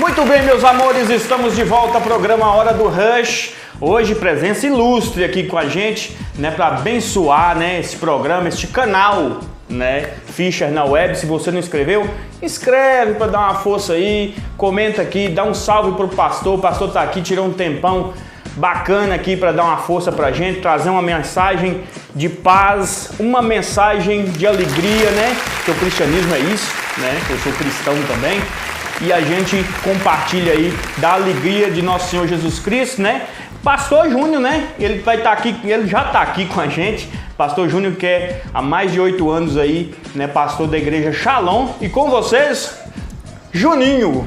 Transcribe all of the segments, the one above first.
Muito bem, meus amores, estamos de volta ao programa Hora do Rush. Hoje, presença ilustre aqui com a gente, né, para abençoar, né, esse programa, este canal, né, Fischer na Web. Se você não inscreveu, inscreve para dar uma força aí, comenta aqui, dá um salve pro pastor. O pastor tá aqui, tirou um tempão bacana aqui para dar uma força pra gente, trazer uma mensagem de paz, uma mensagem de alegria, né? Porque o cristianismo é isso, né? Eu sou cristão também. E a gente compartilha aí da alegria de nosso Senhor Jesus Cristo, né? Pastor Júnior, né? Ele vai estar aqui, ele já está aqui com a gente. Pastor Júnior, que é há mais de 8 anos aí, né? Pastor da igreja Shalom. E com vocês, Juninho.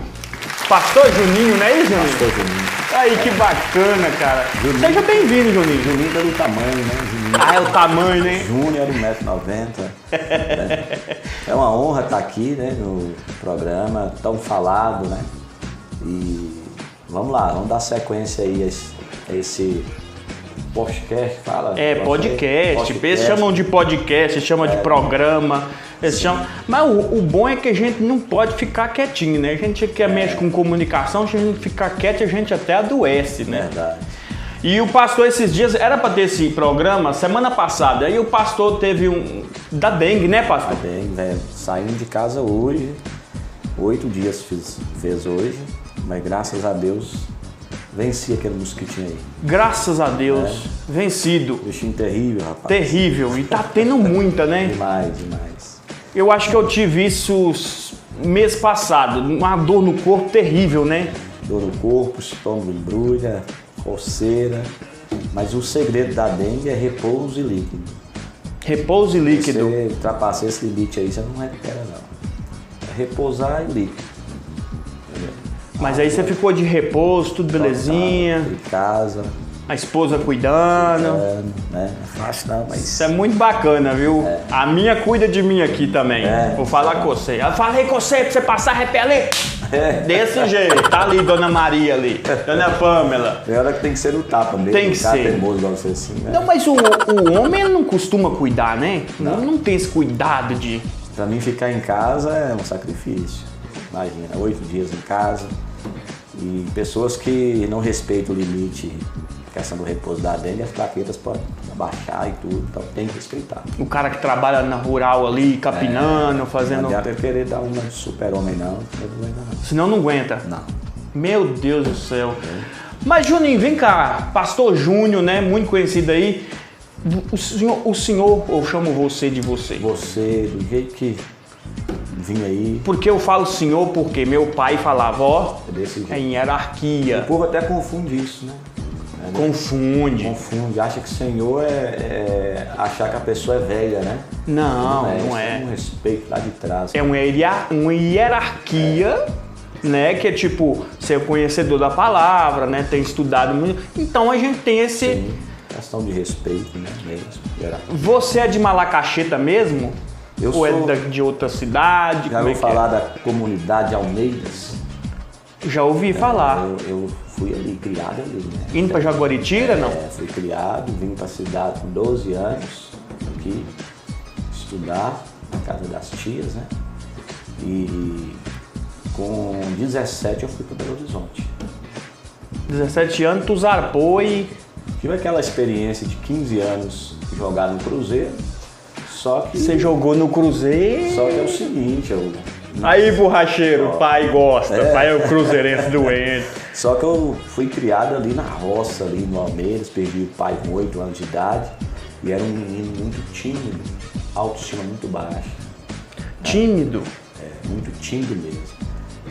Pastor Juninho, não é isso, Juninho? Pastor Juninho. Aí, que bacana, cara. Juninho. Seja bem-vindo, Juninho. Juninho pelo tamanho, né? Juninho. Ah, é o tamanho, né? Júnior era 1,90 m. É uma honra estar aqui, né, no programa tão falado, né? E vamos lá, vamos dar sequência aí a esse podcast, fala? É, podcast. Eles chamam de podcast, eles chamam de programa. Eles chamam... Mas o bom é que a gente não pode ficar quietinho, né? A gente que mexe com comunicação, se a gente ficar quieto, a gente até adoece, né? Verdade. E o pastor esses dias, era para ter esse programa semana passada, aí o pastor teve da dengue, né, pastor? Da dengue, velho. Saímos de casa hoje, 8 dias fez hoje, mas graças a Deus venci aquele mosquitinho aí. Graças a Deus, vencido. Bichinho terrível, rapaz. Terrível, e tá tendo muita, né? Demais, demais. Eu acho que eu tive isso mês passado, uma dor no corpo terrível, né? Dor no corpo, estômago embrulha, coceira, mas o segredo da dengue é repouso e líquido. Repouso e líquido. Se você ultrapassar esse limite aí, você não recupera não. É repousar e líquido. Entendeu? Mas aí você ficou de repouso, tudo belezinha. Em casa. A esposa cuidando. Né? Não é fácil não, mas... Isso é muito bacana, viu? É. A minha cuida de mim aqui também. Vou falar com você. Eu falei com você pra você passar repelir. Desse jeito. Tá ali, Dona Maria ali. Dona Pâmela. Tem hora que tem que ser no tapa mesmo. Tem que ser. Teimoso igual você assim, né? Não, mas o homem ele não costuma cuidar, né? Não tem esse cuidado de... Pra mim ficar em casa é um sacrifício. Imagina, 8 dias em casa. E pessoas que não respeitam o limite, a questão do repouso da dengue, as plaquetas podem abaixar e tudo, então tem que respeitar. O cara que trabalha na rural ali, capinando, fazendo... Não adianta querer dar uma de super-homem não aguenta não. Senão não aguenta? Não. Meu Deus do céu. Mas Juninho, vem cá, Pastor Júnior, né, muito conhecido aí, o senhor, ou chamo você de você? Você, do jeito que vim aí. Porque eu falo senhor porque meu pai falava, ó, é desse jeito. Em hierarquia. O povo até confunde isso, né? Confunde. Confunde, acha que senhor é achar que a pessoa é velha, né? Não é. É um respeito lá de trás. É uma hierarquia, né? Que é tipo, ser conhecedor da palavra, né? Tem estudado muito. Então a gente tem esse... Sim, questão de respeito, né? Mesmo. Você é de Malacacheta mesmo? Eu Ou sou... é de outra cidade? Já ouviu falar da comunidade Almeidas? Já ouvi falar. Eu fui ali, criado ali, né? Indo pra Jaguaritira, não? Fui criado, vim pra cidade com 12 anos, aqui, estudar na casa das tias, né? E com 17 eu fui para Belo Horizonte. 17 anos, tu zarpou e... Tive aquela experiência de 15 anos jogar no Cruzeiro, só que... Você jogou no Cruzeiro? Só que é o seguinte, Aí, borracheiro, pai gosta, pai é o cruzeirense doente. Só que eu fui criado ali na roça, ali no Almeidas, perdi o pai com 8 anos de idade e era um menino muito tímido, autoestima muito baixa. Tímido? Muito tímido mesmo.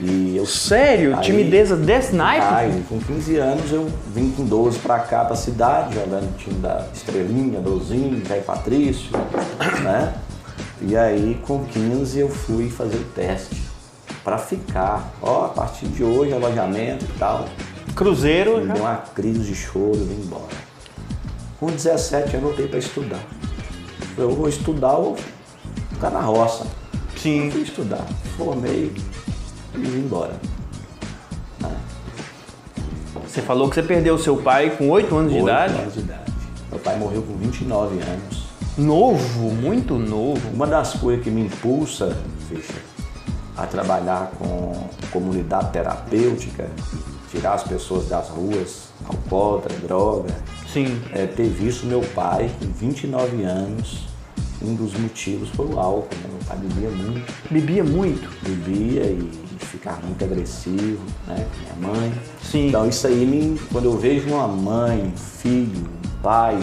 E eu, sério? aí, timidez desse naipe? Com 15 anos eu vim com 12 pra cá, pra cidade, jogando no time da Estrelinha, Dozinho, Jair Patrício, né? E aí, com 15, eu fui fazer o teste para ficar. Ó, a partir de hoje, alojamento e tal. Cruzeiro? Me deu uma crise de choro e vim embora. Com 17, eu voltei para estudar. Eu vou estudar ou ficar na roça. Sim. Eu fui estudar, formei e vim embora. Você falou que você perdeu seu pai com 8 anos de idade? 8 anos de idade. Meu pai morreu com 29 anos. Novo, muito novo. Uma das coisas que me impulsa, Fischer, a trabalhar com comunidade terapêutica, tirar as pessoas das ruas, alcoólatra, droga. Sim. Ter visto meu pai, com 29 anos, um dos motivos foi o álcool. Né? Meu pai bebia muito. Bebia muito? Bebia e ficava muito agressivo, né? Com minha mãe. Sim. Então isso aí, quando eu vejo uma mãe, um filho, um pai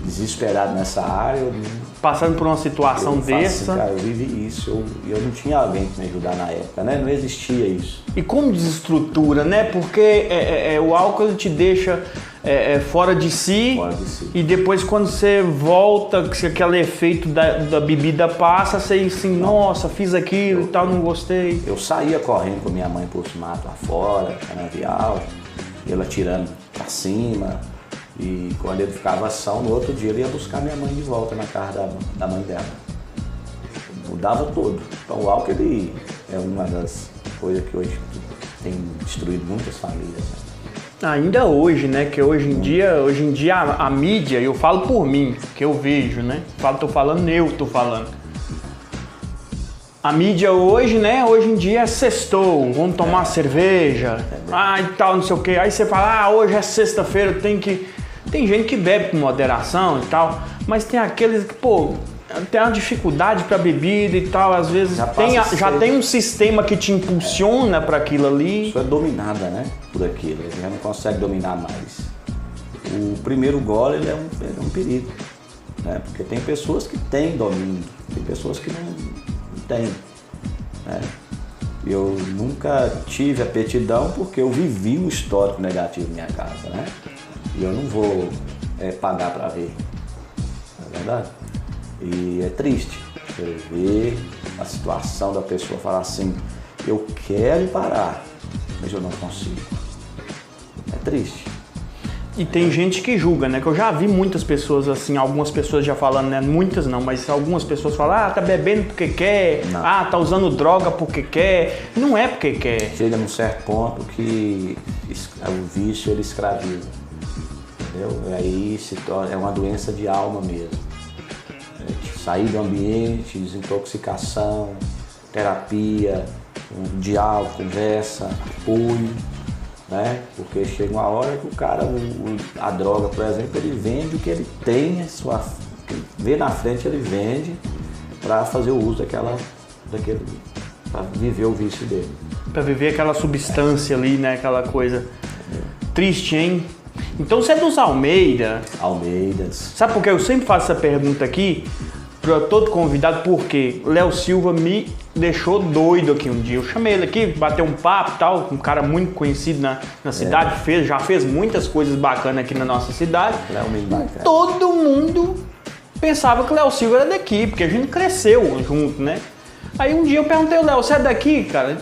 desesperado nessa área, eu passando por uma situação dessa. Assim, cara, eu vivi isso, eu não tinha alguém para me ajudar na época, né? Não existia isso. E como desestrutura, né? Porque o álcool ele te deixa fora de si. Fora de si. E depois quando você volta, que aquele efeito da bebida passa, você assim, nossa, fiz aquilo e tal, não gostei. Eu saía correndo com minha mãe por mato lá fora, canavial, ela tirando pra cima. E quando ele ficava ação, no outro dia ele ia buscar minha mãe de volta na casa da mãe dela. Mudava tudo. Então o álcool ele é uma das coisas que hoje tem destruído muitas famílias. Né? Ainda hoje, né? Que hoje em dia a mídia, eu falo por mim, que eu vejo, né? Tô falando. A mídia hoje, né? Hoje em dia é sextou, vamos tomar cerveja, e tal, não sei o quê. Aí você fala, hoje é sexta-feira, Tem gente que bebe com moderação e tal, mas tem aqueles que, tem uma dificuldade para bebida e tal, às vezes já tem um sistema que te impulsiona para aquilo ali. Isso é dominada, né, por aquilo, ele já não consegue dominar mais. O primeiro gole ele é um perigo, né, porque tem pessoas que têm domínio, tem pessoas que não têm, né. Eu nunca tive aptidão porque eu vivi um histórico negativo na minha casa, né. E eu não vou pagar para ver, não é verdade? E é triste você ver a situação da pessoa falar assim, eu quero parar, mas eu não consigo. É triste. E tem gente que julga, né? Que eu já vi muitas pessoas assim, algumas pessoas já falando, né? Muitas não, mas algumas pessoas falam, tá bebendo porque quer, não. Tá usando droga porque quer. Não é porque quer. Chega num certo ponto que o vício ele escraviza. Entendeu? E aí é uma doença de alma mesmo. Sair do ambiente, desintoxicação, terapia, diálogo, conversa, apoio, né? Porque chega uma hora que o cara, a droga, por exemplo, ele vende o que ele tem, vê na frente, ele vende para fazer o uso daquele, para viver o vício dele. Para viver aquela substância ali, né? Aquela coisa triste, hein? Então você é dos Almeidas. Sabe por que eu sempre faço essa pergunta aqui para todo convidado? Porque Léo Silva me deixou doido aqui um dia. Eu chamei ele aqui, bateu um papo e tal, um cara muito conhecido na cidade, já fez muitas coisas bacanas aqui na nossa cidade. Todo mundo pensava que o Léo Silva era daqui, porque a gente cresceu junto, né? Aí um dia eu perguntei ao Léo, você é daqui, cara?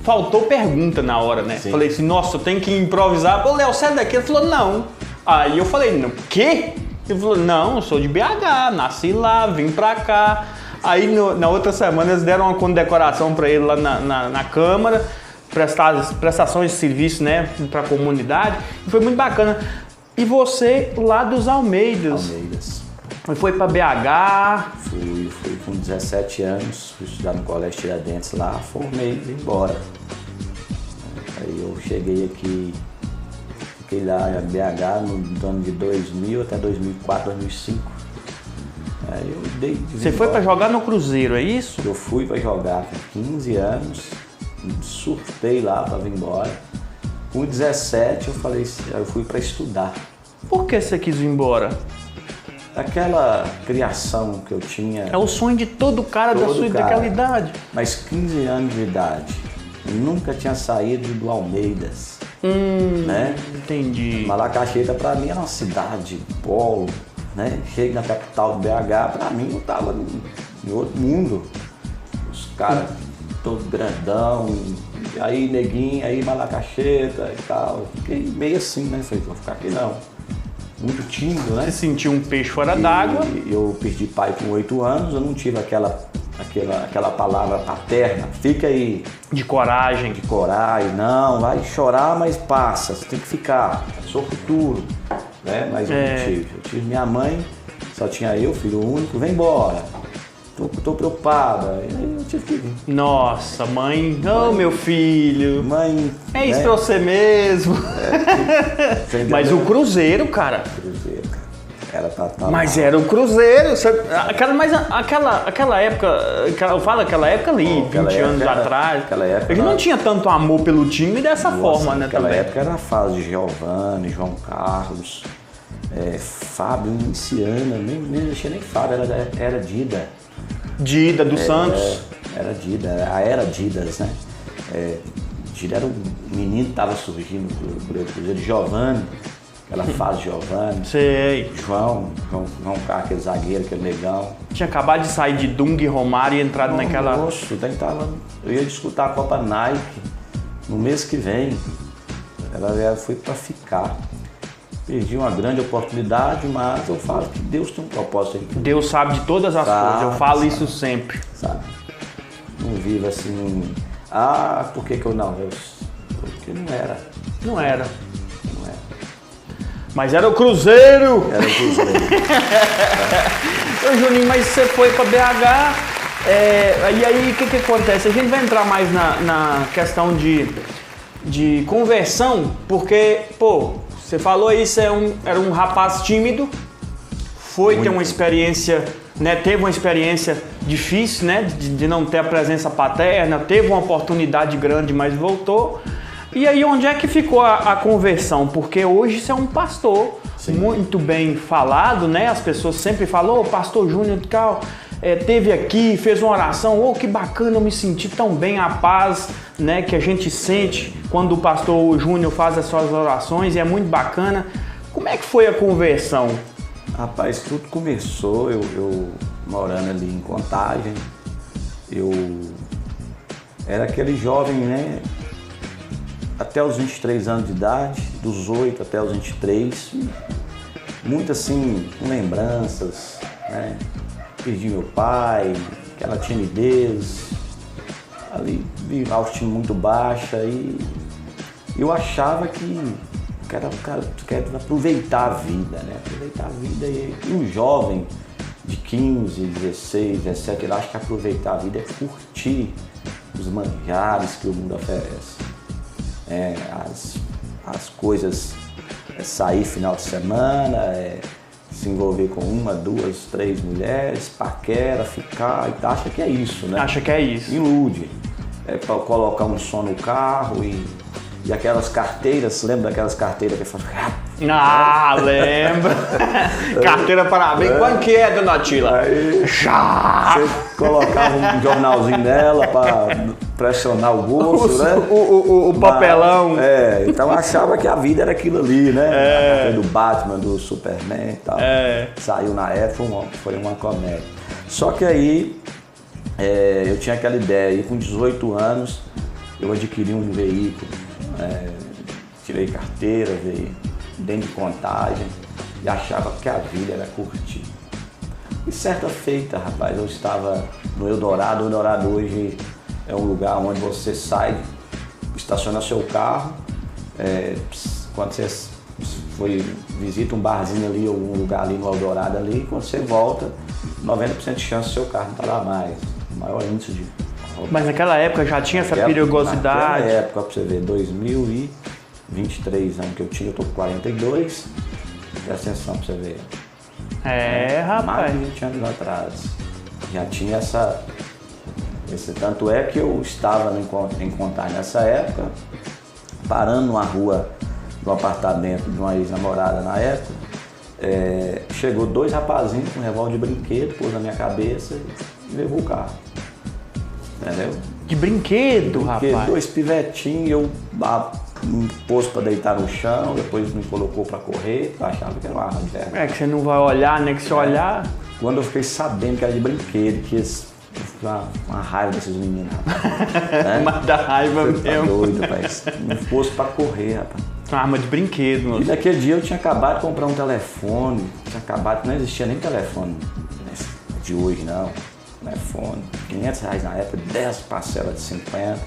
Faltou pergunta na hora, né? Sim. Falei assim, nossa, eu tenho que improvisar. Ô, Léo, sai daqui. Ele falou, não. Aí eu falei, não, quê? Ele falou, não, eu sou de BH, nasci lá, vim pra cá. Aí na outra semana eles deram uma condecoração pra ele lá na Câmara, prestações de serviço, né, pra comunidade. E foi muito bacana. E você lá dos Almeidas. Foi pra BH? Fui com 17 anos, fui estudar no Colégio Tiradentes lá, formei e vim embora. Aí eu cheguei aqui, fiquei lá em BH no ano de 2000 até 2004, 2005. Aí eu dei de Você foi para jogar no Cruzeiro, é isso? Eu fui para jogar com 15 anos, surtei lá para vir embora. Com 17 eu fui para estudar. Por que você quis ir embora? Aquela criação que eu tinha... É o sonho de todo cara daquela idade. Mas 15 anos de idade, eu nunca tinha saído do Almeidas. Né? Entendi. Malacaxeta pra mim era uma cidade, polo, né? Chego na capital do BH, pra mim eu tava em outro mundo. Os caras todos grandão, aí neguinho, aí Malacaxeta e tal. Fiquei meio assim, né? Falei, vou ficar aqui não. Muito tímido, né? Você sentiu um peixe fora d'água? Eu perdi pai com 8 anos, eu não tive aquela palavra paterna, fica aí. De coragem. De coragem, não, vai chorar, mas passa, você tem que ficar, é seu futuro, né? Mas eu não tive. Eu tive minha mãe, só tinha eu, filho único, vem embora. tô preocupada. E aí eu tive que vir. Nossa, mãe, oh meu filho. Mãe. É isso pra você mesmo. Mas o Cruzeiro, cara. Cruzeiro, cara. Era tá Mas era o Cruzeiro. Aquela época, eu falo aquela época ali, 20 anos atrás. Aquela época. Ele não tinha tanto amor pelo time dessa forma, né? Naquela também. época era a fase de Giovanni, João Carlos, Fábio Inciana, nem tinha nem Fábio, era Dida. Dida do Santos. Era Dida, a era Didas, né? Dida era um menino que estava surgindo no Cruzeiro, Giovanni, aquela fase de Giovanni. Sei. João Carlos, aquele zagueiro, aquele negão. Tinha acabado de sair de Dunga e Romário e entrado naquela... Nossa, eu ia disputar a Copa Nike no mês que vem. Ela foi para ficar. Perdi uma grande oportunidade, mas eu falo que Deus tem um propósito aí. Deus sabe de todas as coisas, eu falo isso sempre. Sabe? Não vivo assim, por que eu não? Porque não era. Não era. Não era. Mas era o Cruzeiro! Era o Cruzeiro. Ô Juninho, mas você foi pra BH, e aí o que acontece? A gente vai entrar mais na questão de conversão, porque, pô, você falou aí, você era um rapaz tímido, ter uma experiência, né? Teve uma experiência difícil, né? De não ter a presença paterna, teve uma oportunidade grande, mas voltou. E aí, onde é que ficou a conversão? Porque hoje você é um pastor. Sim. Muito bem falado, né? As pessoas sempre falam, pastor Júnior teve aqui, fez uma oração, que bacana, eu me senti tão bem, a paz, né, que a gente sente quando o pastor Júnior faz as suas orações, e é muito bacana. Como é que foi a conversão? Rapaz, tudo começou, eu morando ali em Contagem, eu era aquele jovem, né, até os 23 anos de idade, dos 8 até os 23, muito assim, com lembranças, né? Perdi meu pai, aquela timidez, ali, autoestima muito baixa, e eu achava que era aproveitar a vida, né? Aproveitar a vida, e um jovem de 15, 16, 17, ele acha que aproveitar a vida é curtir os manjares que o mundo oferece. As coisas, sair final de semana, se envolver com 1, 2, 3 mulheres, paquera, ficar, e acha que é isso, né? Acha que é isso. Ilude. Para colocar um som no carro e aquelas carteiras, lembra daquelas carteiras que fazem... Lembro. Carteira parabéns. Quanto que é, dona Tila? Aí, você colocava um jornalzinho nela para pressionar o bolso, né? O papelão. Então achava que a vida era aquilo ali, né? A carteira do Batman, do Superman e tal. Saiu na época, foi uma comédia. Só que aí eu tinha aquela ideia, e com 18 anos eu adquiri um veículo, tirei carteira, veio dentro de Contagem, e achava que a vida era curtir. E certa feita, rapaz, eu estava no Eldorado. O Eldorado hoje é um lugar onde você sai, estaciona seu carro, quando você visita um barzinho ali, ou um lugar ali no Eldorado ali, quando você volta, 90% de chance do seu carro não estar lá mais. O maior índice de... Mas naquela época já tinha essa perigosidade? Naquela época, pra você ver, 2023 anos que eu tinha, eu tô com 42, presta atenção pra você ver. Rapaz. Mais de 20 anos atrás. Já tinha tanto é que eu estava em Contagem nessa época, parando numa rua, no apartamento de uma ex-namorada na época, chegou 2 rapazinhos com um revólver de brinquedo, pôs na minha cabeça e levou o carro. Entendeu? De brinquedo, rapaz? 2 pivetinhos, eu me pôs pra deitar no chão, depois me colocou pra correr, eu achava que era uma arma de verdade. Que você não vai olhar, né? Que se olhar... Quando eu fiquei sabendo que era de brinquedo, que uma raiva desses meninos, rapaz. Mas dá raiva mesmo. Tá doido, rapaz. Me pôs pra correr, rapaz. Uma arma de brinquedo, mano. E naquele dia eu tinha acabado de comprar um telefone, não existia nem telefone de hoje, não. Telefone, R$500 na época, 10 parcelas de 50.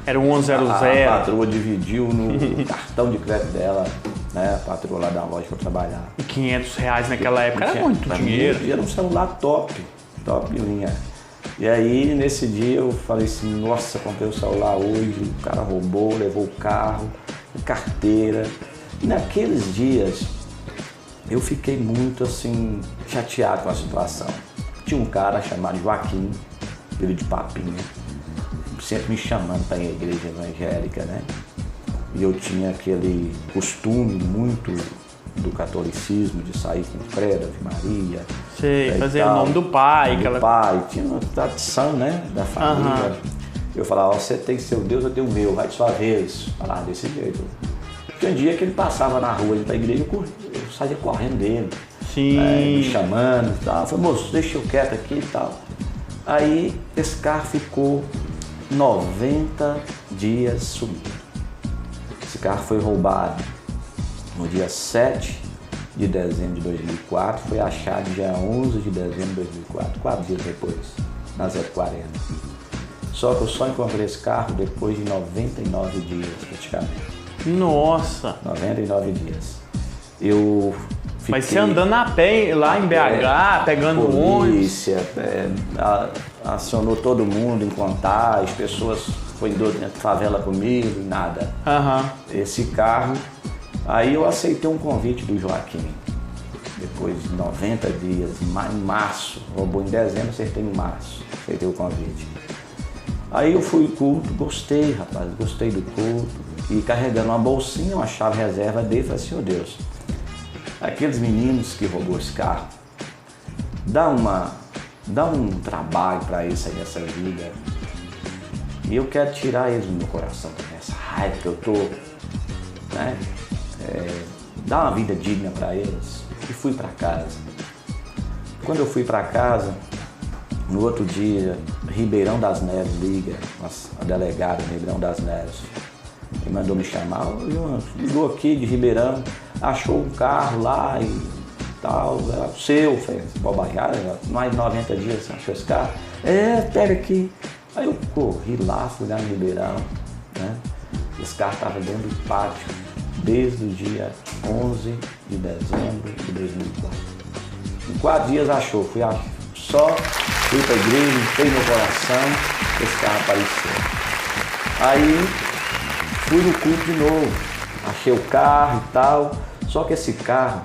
Era um 100. A patroa dividiu no cartão de crédito dela, né? A patroa lá da loja pra trabalhar. R$500 naquela época era muito dinheiro. E era um celular top linha. E aí, nesse dia, eu falei assim, nossa, comprei o celular hoje, o cara roubou, levou o carro, a carteira. E naqueles dias, eu fiquei muito, assim, chateado com a situação. Tinha um cara chamado Joaquim, filho de Papinha, sempre me chamando para ir à igreja evangélica, né? E eu tinha aquele costume muito do catolicismo, de sair com credo, Ave Maria. Sei, fazer o nome do pai. Do pai, tinha uma tradição, né, da família. Eu falava, você tem seu Deus, eu tenho o meu, vai de sua vez. Falava desse jeito. Tinha um dia que ele passava na rua, ele pra igreja, eu saía correndo dele. Sim. Me chamando e tal. Eu falei, moço, deixa eu quieto aqui e tal. Aí esse carro ficou 90 dias sumido. Esse carro foi roubado no dia 7 de dezembro de 2004, foi achado dia 11 de dezembro de 2004, 4 dias depois, na 040. Só que eu só encontrei esse carro depois de 99 dias, praticamente. Nossa! 99 dias. Eu fiquei... Mas você andando a pé lá em BH, pegando ônibus? Polícia, acionou todo mundo em Contagem, pessoas foram dentro da favela comigo e nada. Esse carro... Aí eu aceitei um convite do Joaquim, depois de 90 dias, em março, roubou em dezembro, acertei em março, aceitei o convite. Aí eu fui ao culto, gostei, rapaz, gostei do culto, e carregando uma bolsinha, uma chave reserva dele, falei assim, Deus, aqueles meninos que roubou esse carro, dá um trabalho para eles aí nessa vida, e eu quero tirar eles do meu coração, essa raiva que eu tô, né? Dar uma vida digna para eles. E fui para casa. Quando eu fui para casa, no outro dia, Ribeirão das Neves liga, a delegada Ribeirão das Neves, ele mandou me chamar, ligou aqui de Ribeirão, achou um carro lá e tal, era o seu, fez bobajada, mais de 90 dias você achou esse carro? Pega aqui. Aí eu corri lá, fui lá no Ribeirão, né? Esse carro estava dentro do pátio desde o dia 11 de dezembro de 2004. Em 4 dias achou, fui para a igreja, entrei no coração, esse carro apareceu. Aí fui no culto de novo, achei o carro e tal, só que esse carro,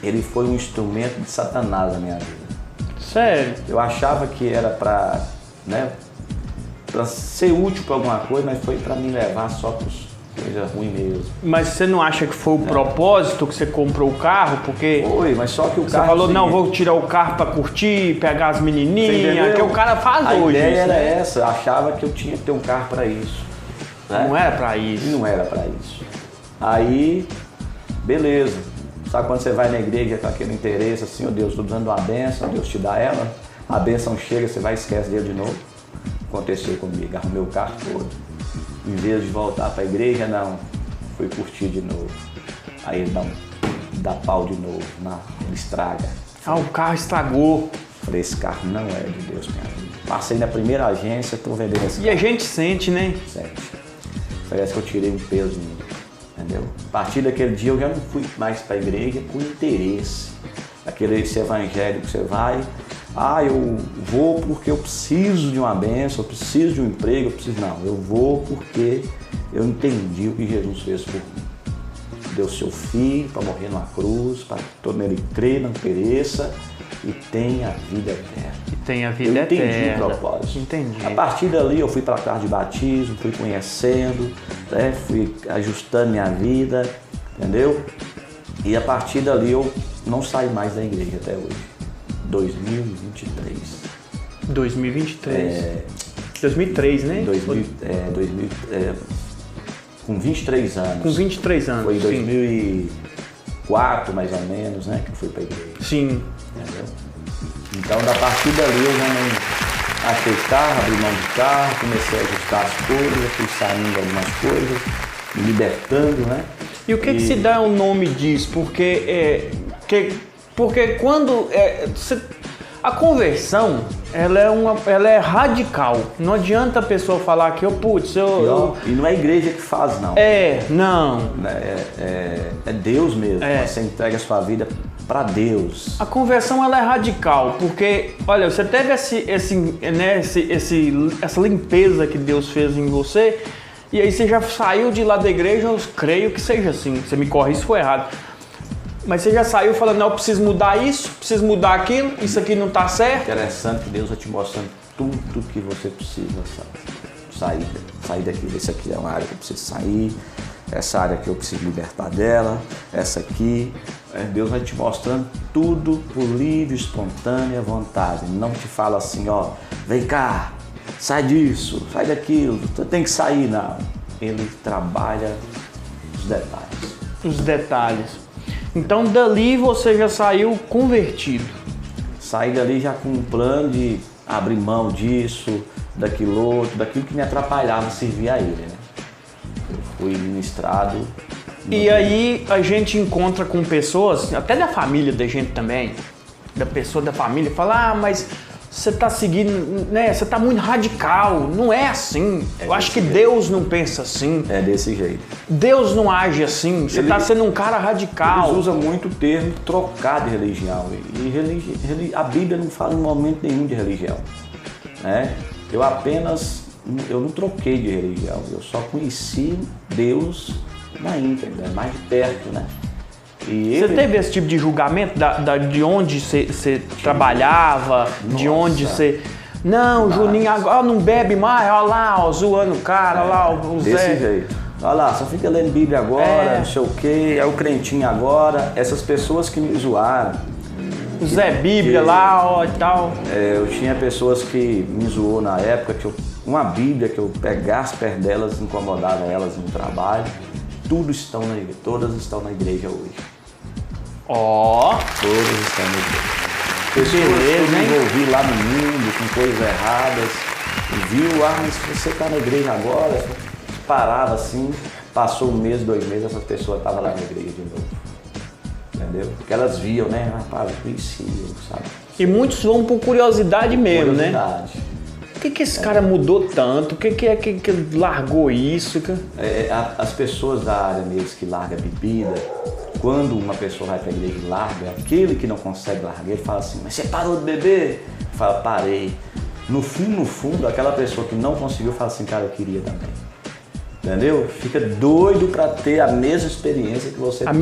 ele foi um instrumento de Satanás na minha vida. Sério? Eu achava que era para ser útil para alguma coisa, mas foi para me levar só para coisa ruim mesmo. Mas você não acha que foi o propósito que você comprou o carro? Porque foi, mas só que o carro... Você falou, não, vou tirar o carro pra curtir, pegar as menininhas, que o cara faz a hoje. A ideia isso, era né? essa, eu achava que eu tinha que ter um carro pra isso. Né? Não era pra isso. Não era pra isso. Aí, beleza. Sabe quando você vai na igreja com aquele interesse, assim, Deus, estou dando uma bênção, Deus te dá ela, a bênção chega, você vai e esquece dele de novo. Aconteceu comigo, arrumei o carro todo. Em vez de voltar para a igreja, não, fui curtir de novo. Aí ele dá pau de novo, ele estraga. O carro estragou. Falei, esse carro não é de Deus, minha vida. Passei na primeira agência, estou vendendo esse carro. E a gente sente, né? Sente. Parece que eu tirei um peso em mim, entendeu? A partir daquele dia eu já não fui mais para a igreja com interesse. Esse evangelho que você vai... eu vou porque eu preciso de uma bênção, eu preciso de um emprego, Não, eu vou porque eu entendi o que Jesus fez por mim. Deu seu filho para morrer numa cruz, para que todo ele crê, não pereça e tenha a vida eterna. Eu entendi o propósito. Entendi. A partir dali eu fui para a casa de batismo, fui conhecendo, né? Fui ajustando minha vida, entendeu? E a partir dali eu não saí mais da igreja até hoje. 2023. 2003, né? Com 23 anos. Com 23 anos. Foi em 2004, mais ou menos, né? Que eu fui pra igreja. Sim. Entendeu? Então, da partir dali, eu já não achei carro, abri mão de carro, comecei a ajustar as coisas, fui saindo algumas coisas, me libertando, né? E o que se dá o nome disso? Porque quando a conversão ela é radical. Não adianta a pessoa falar que E não é a igreja que faz, não. Não. É Deus mesmo. Você entrega a sua vida para Deus. A conversão ela é radical, porque, olha, você teve essa limpeza que Deus fez em você, e aí você já saiu de lá da igreja, eu creio que seja assim, você me corre se for errado. Mas você já saiu falando, não, eu preciso mudar isso, preciso mudar aquilo, isso aqui não tá certo. Interessante que Deus vai te mostrando tudo que você precisa sair daquilo. Esse aqui é uma área que eu preciso sair, essa área que eu preciso libertar dela, essa aqui. Deus vai te mostrando tudo por livre, espontânea vontade. Não te fala assim, ó, vem cá, sai disso, sai daquilo, tu tem que sair, não. Ele trabalha os detalhes. Os detalhes. Então dali você já saiu convertido. Saí dali já com um plano de abrir mão disso, daquilo outro, daquilo que me atrapalhava servir a ele, né? Eu fui ministrado. E aí a gente encontra com pessoas, até da família da gente também, da pessoa da família, fala, mas você tá seguindo, né? Você tá muito radical. Não é assim. Eu acho que Deus não pensa assim. É desse jeito. Deus não age assim. Você tá sendo um cara radical. Deus usa muito o termo trocar de religião. E a Bíblia não fala em momento nenhum de religião, né? Eu não troquei de religião. Eu só conheci Deus na íntegra, mais de perto, né? Você teve esse tipo de julgamento de onde você trabalhava, de onde você... Não, Juninho agora não bebe mais, olha lá, ó, zoando o cara, olha lá, o Zé. Desse jeito. Olha lá, só fica lendo Bíblia agora, não sei o quê, é o crentinho agora. Essas pessoas que me zoaram. O Zé Bíblia lá, ó, e tal. Eu tinha pessoas que me zoou na época, uma Bíblia que eu pegasse perto delas, incomodava elas no trabalho. Todas estão na igreja hoje. Ó. Todas estão na igreja. Pessoas que eu me envolvi lá no mundo com coisas erradas. E viu, mas se você está na igreja agora, parava assim, passou um mês, 2 meses, essas pessoas estavam lá na igreja de novo. Entendeu? Porque elas viam, né? Rapaz, eu conhecia, sabe? E muitos vão por curiosidade mesmo, né? Por que esse cara mudou tanto? O que é que largou isso? As pessoas da área mesmo que larga bebida, quando uma pessoa vai para a igreja e larga, aquele que não consegue largar, ele fala assim, mas você parou de beber? Fala, parei. No fundo, aquela pessoa que não conseguiu fala assim, cara, eu queria também. Entendeu? Fica doido para ter a mesma experiência que você tem. A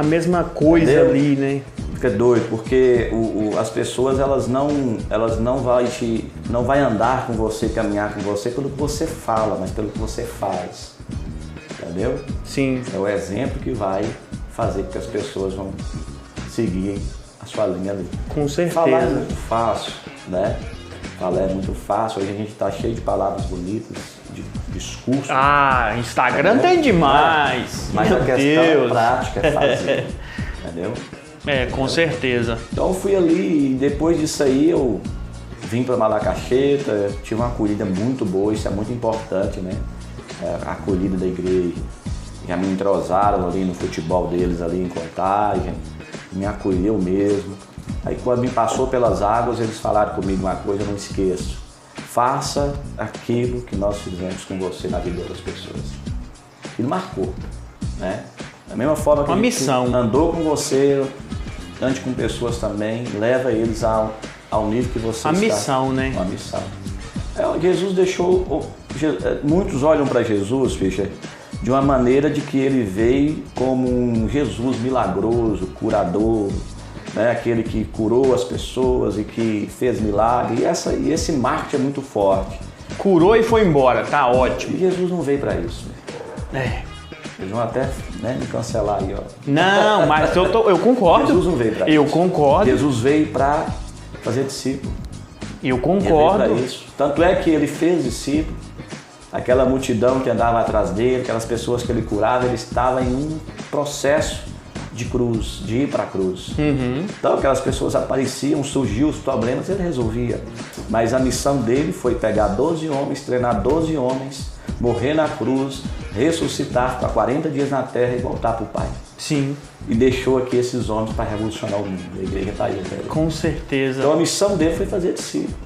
mesma coisa. Entendeu? Ali, né? Fica doido, porque as pessoas elas não vai andar com você, caminhar com você pelo que você fala, mas pelo que você faz. Entendeu? Sim. É o exemplo que vai fazer com que as pessoas vão seguir a sua linha ali. Com certeza. Falar é muito fácil, né? Falar é muito fácil. Hoje a gente está cheio de palavras bonitas, de discurso. Ah, Instagram tem demais. Mas Meu a questão Deus. prática é fazer. Entendeu? Com certeza. Então eu fui ali e depois disso aí eu vim para Malacaxeta, tive uma acolhida muito boa, isso é muito importante, né? A acolhida da igreja. Já me entrosaram ali no futebol deles ali em Contagem, me acolheu mesmo. Aí quando me passou pelas águas, eles falaram comigo uma coisa, eu não esqueço. Faça aquilo que nós fizemos com você na vida das pessoas. Ele marcou, né? Da mesma forma que uma missão. Andou com você, ande com pessoas também, leva eles ao nível que você está. A missão, né? Uma missão. Jesus deixou... Muitos olham para Jesus, Fischer, de uma maneira de que ele veio como um Jesus milagroso, curador, né? Aquele que curou as pessoas e que fez milagre. E esse marketing é muito forte. Curou e foi embora, tá ótimo. E Jesus não veio para isso. Eles vão até me cancelar aí, ó. Não, mas eu concordo. Jesus não veio para isso. Eu concordo. Jesus veio para fazer discípulo. Eu concordo. Ele veio pra isso. Tanto é que ele fez discípulo. Aquela multidão que andava atrás dele, aquelas pessoas que ele curava, ele estava em um processo de cruz, de ir para a cruz. Uhum. Então aquelas pessoas apareciam, surgiam os problemas, ele resolvia. Mas a missão dele foi pegar 12 homens, treinar 12 homens, morrer na cruz, ressuscitar, ficar 40 dias na terra e voltar para o Pai. Sim. E deixou aqui esses homens para revolucionar o mundo. A igreja está aí. Né? Com certeza. Então a missão dele foi fazer discípulo.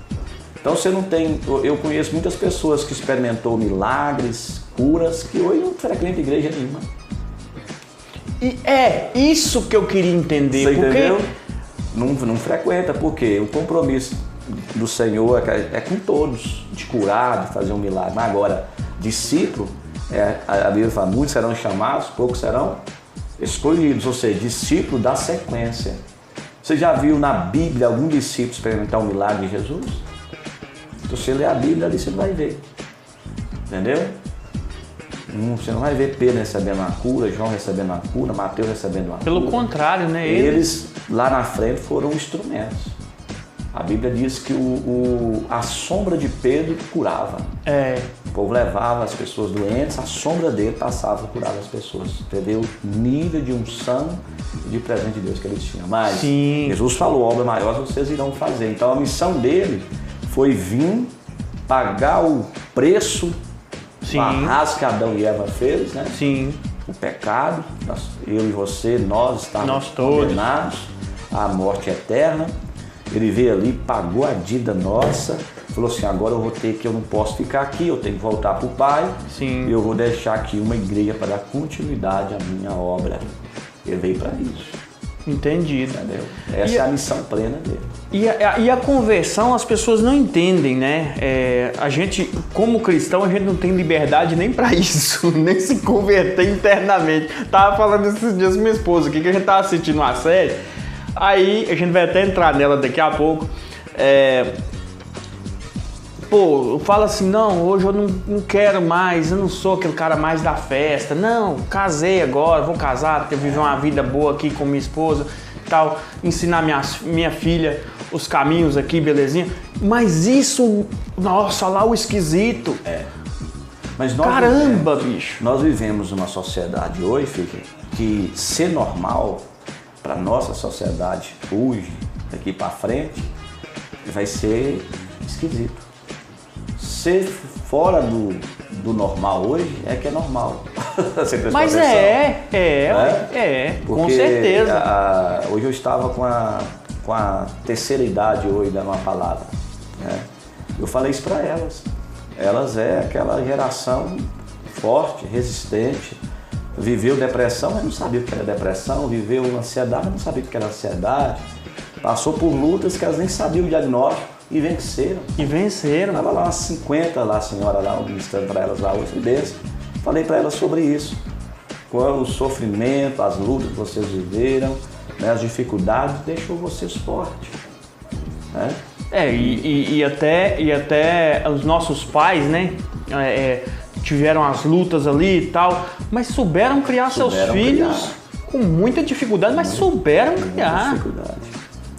Então você não tem... Eu conheço muitas pessoas que experimentou milagres, curas, que hoje não frequentam igreja nenhuma. E é isso que eu queria entender. Você porque... entendeu? Não frequenta, porque o compromisso do Senhor é com todos, de curar, de fazer um milagre. Mas agora, discípulo, a Bíblia fala, muitos serão chamados, poucos serão escolhidos, ou seja, discípulo dá sequência. Você já viu na Bíblia algum discípulo experimentar o milagre de Jesus? Se você ler a Bíblia ali, você não vai ver. Entendeu? Você não vai ver Pedro recebendo uma cura, João recebendo uma cura, Mateus recebendo uma cura. Pelo contrário, né? Eles lá na frente foram instrumentos. A Bíblia diz que a sombra de Pedro curava. O povo levava as pessoas doentes, a sombra dele passava e curava as pessoas. Entendeu? O nível de unção e de presente de Deus que eles tinham. Mas Jesus falou, obras maiores vocês irão fazer. Então a missão dele foi vir pagar o preço do arraso que Adão e Eva fez, né? Sim. O pecado, eu e você, nós estávamos condenados à morte eterna. Ele veio ali, pagou a dívida nossa, falou assim, agora eu não posso ficar aqui, eu tenho que voltar para o Pai. Sim. E eu vou deixar aqui uma igreja para dar continuidade à minha obra. Ele veio para isso. Entendido. Entendeu? Essa é a missão plena dele. E a conversão as pessoas não entendem, né? A gente, como cristão, a gente não tem liberdade nem para isso, nem se converter internamente. Tava falando esses dias com minha esposa aqui, que a gente tava assistindo uma série, aí a gente vai até entrar nela daqui a pouco. Eu falo assim, não, hoje eu não quero mais, eu não sou aquele cara mais da festa. Não, casei agora, vou casar, viver uma vida boa aqui com minha esposa, tal, ensinar minha filha os caminhos aqui, belezinha. Mas isso, nossa, lá o esquisito. Mas Bicho. Nós vivemos numa sociedade hoje, Fique, que ser normal para nossa sociedade hoje, daqui para frente, vai ser esquisito. Ser fora do normal hoje é que é normal. Mas com certeza. Hoje eu estava com a terceira idade hoje dando uma palavra. Né? Eu falei isso para elas. Elas é aquela geração forte, resistente. Viveu depressão, mas não sabia o que era depressão. Viveu ansiedade, mas não sabia o que era ansiedade. Passou por lutas que elas nem sabiam o diagnóstico. E venceram. Estava lá umas 50 lá, a senhora lá, ministrando para elas lá hoje, benção. Falei para elas sobre isso. Qual o sofrimento, as lutas que vocês viveram, né, as dificuldades, deixou vocês fortes. Né? E até os nossos pais, né? Tiveram as lutas ali e tal, mas souberam criar seus filhos com muita dificuldade, mas souberam criar. Muita dificuldade.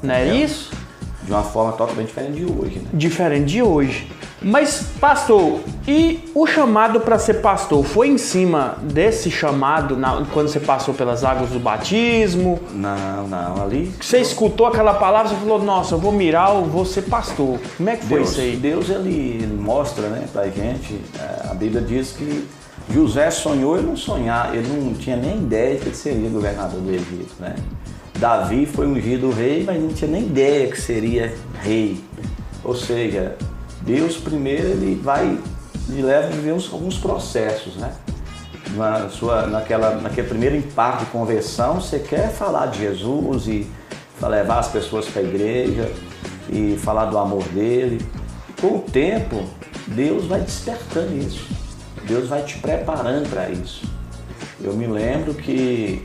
Não é isso? De uma forma totalmente diferente de hoje, né? Diferente de hoje. Mas, pastor, e o chamado para ser pastor foi em cima desse chamado quando você passou pelas águas do batismo? Não, ali... Você escutou aquela palavra e falou, nossa, eu vou mirar, eu vou ser pastor. Como é que foi isso aí? Deus, ele mostra, né, pra gente, a Bíblia diz que José sonhou e não sonhar, ele não tinha nem ideia de que ele seria governador do Egito, né? Davi foi ungido rei, mas não tinha nem ideia que seria rei. Ou seja, Deus primeiro ele leva a viver alguns processos, né? Naquele primeiro impacto de conversão, você quer falar de Jesus e levar as pessoas para a igreja e falar do amor dele. E com o tempo, Deus vai despertando isso. Deus vai te preparando para isso. Eu me lembro que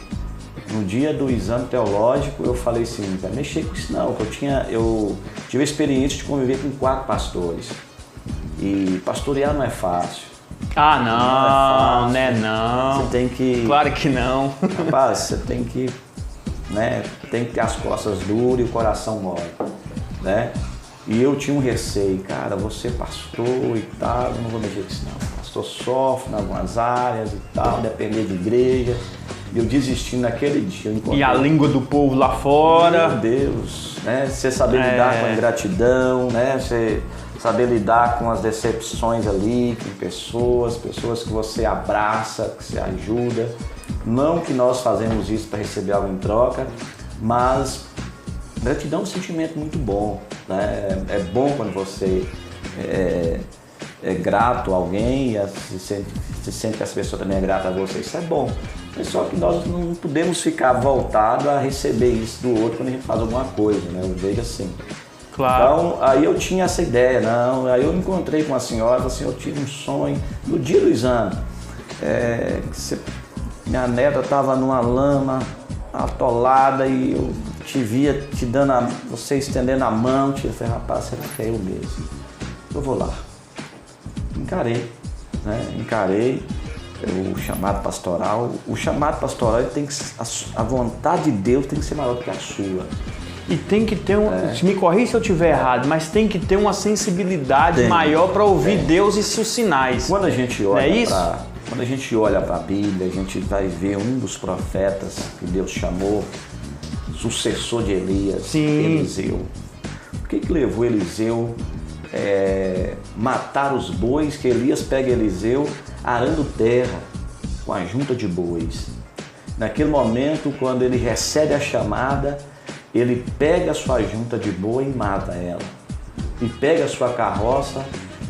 no dia do exame teológico, eu falei assim, não vai mexer com isso não, porque eu tive a experiência de conviver com 4 pastores. E pastorear não é fácil. Não é não. Você tem que... Claro que não. Rapaz, você tem que ter as costas duras e o coração mole, né? E eu tinha um receio, cara, você pastor e tal, eu não vou mexer com isso não. O pastor sofre em algumas áreas e tal, depender de igreja. E eu desisti naquele dia. E a língua do povo lá fora. Meu Deus, né? Você saber lidar com a ingratidão, né? Você saber lidar com as decepções ali, com pessoas que você abraça, que você ajuda. Não que nós fazemos isso para receber algo em troca, mas gratidão é um sentimento muito bom, né? É bom quando você é grato a alguém e se sente que essa pessoa também é grata a você, isso é bom. Mas só que nós não podemos ficar voltados a receber isso do outro quando a gente faz alguma coisa, né? Eu vejo assim. Claro. Então, aí eu tinha essa ideia, não. Aí eu me encontrei com uma senhora, assim, eu tive um sonho no dia do exame. Minha neta estava numa lama atolada e eu te via te dando você estendendo a mão. Eu falei, rapaz, será que é eu mesmo? Eu vou lá. Encarei, né? Encarei o chamado pastoral. O chamado pastoral tem que, a vontade de Deus tem que ser maior do que a sua. E tem que ter me corrija se eu estiver errado, mas tem que ter uma sensibilidade maior para ouvir Deus e seus sinais. Quando a gente olha é isso? Quando a gente olha para a Bíblia, a gente vai ver um dos profetas que Deus chamou, sucessor de Elias, Sim. Eliseu. O que levou Eliseu matar os bois? Que Elias pega Eliseu arando terra com a junta de bois. Naquele momento, quando ele recebe a chamada, ele pega a sua junta de boi e mata ela. E pega a sua carroça,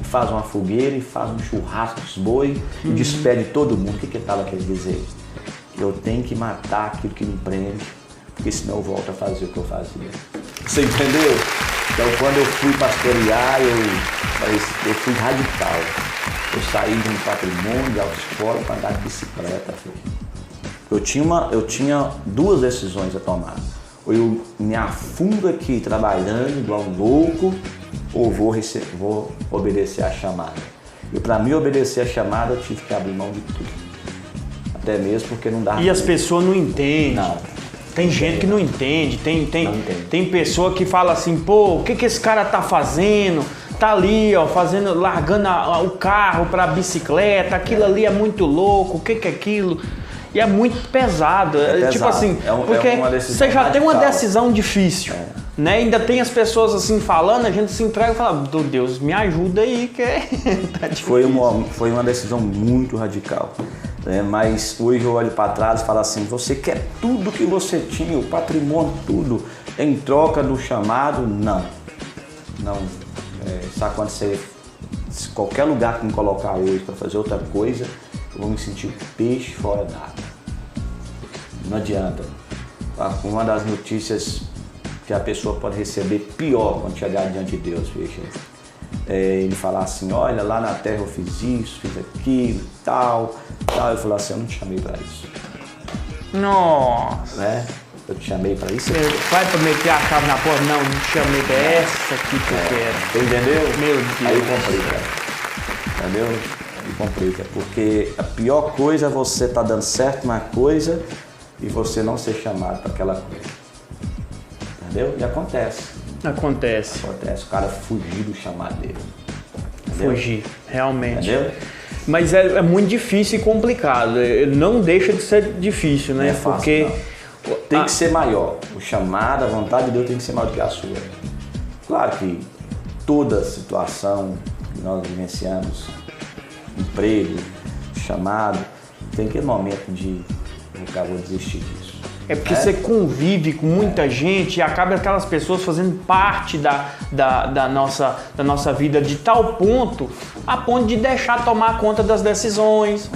faz uma fogueira e faz um churrasco dos bois e despede todo mundo. O que ele estava querendo dizer? Que eu tenho que matar aquilo que me prende, porque senão eu volto a fazer o que eu fazia. Você entendeu? Então, quando eu fui pastorear, eu fui radical. Eu saí de um patrimônio de autoescola para andar de bicicleta. Eu tinha duas decisões a tomar. Ou eu me afundo aqui trabalhando igual um louco, ou vou obedecer a chamada. E para mim obedecer a chamada, eu tive que abrir mão de tudo. Até mesmo porque não dá. E as pessoas não entendem. Não. Tem gente que não entende. Não entende. Tem pessoa que fala assim, pô, o que esse cara tá fazendo? Tá ali, ó, largando o carro para bicicleta, aquilo ali é muito louco, o que é aquilo? E é muito pesado. Tipo assim, porque você já tem uma decisão difícil, né? Ainda tem as pessoas assim falando, a gente se entrega e fala, Deus, me ajuda aí, que tá difícil. Foi uma decisão muito radical. Mas hoje eu olho para trás e falo assim, você quer tudo que você tinha, o patrimônio, tudo, em troca do chamado? Não. Sabe quando se qualquer lugar que me colocar hoje para fazer outra coisa, eu vou me sentir peixe fora d'água. Não adianta. Uma das notícias que a pessoa pode receber pior quando chegar diante de Deus, veja, ele falar assim, olha, lá na terra eu fiz isso, fiz aquilo, tal. Eu falo assim, eu não te chamei para isso. Nossa. Né? Eu te chamei para isso. Vai para meter a chave na porta? Não te chamei para essa aqui que eu quero. Entendeu? Meu Deus. Aí complica. Entendeu? Aí complica. Porque a pior coisa é você estar dando certo uma coisa e você não ser chamado para aquela coisa. Entendeu? E acontece. Acontece. O cara fugir do chamado dele. Entendeu? Fugir, realmente. Entendeu? Mas é muito difícil e complicado. Não deixa de ser difícil, né? Não é fácil, porque não. Tem que ser maior. O chamado, a vontade de Deus tem que ser maior do que a sua. Claro que toda situação que nós vivenciamos, emprego, chamado, tem aquele momento de vou desistir disso. É porque você convive com muita gente e acaba aquelas pessoas fazendo parte da nossa vida de tal ponto, a ponto de deixar tomar conta das decisões,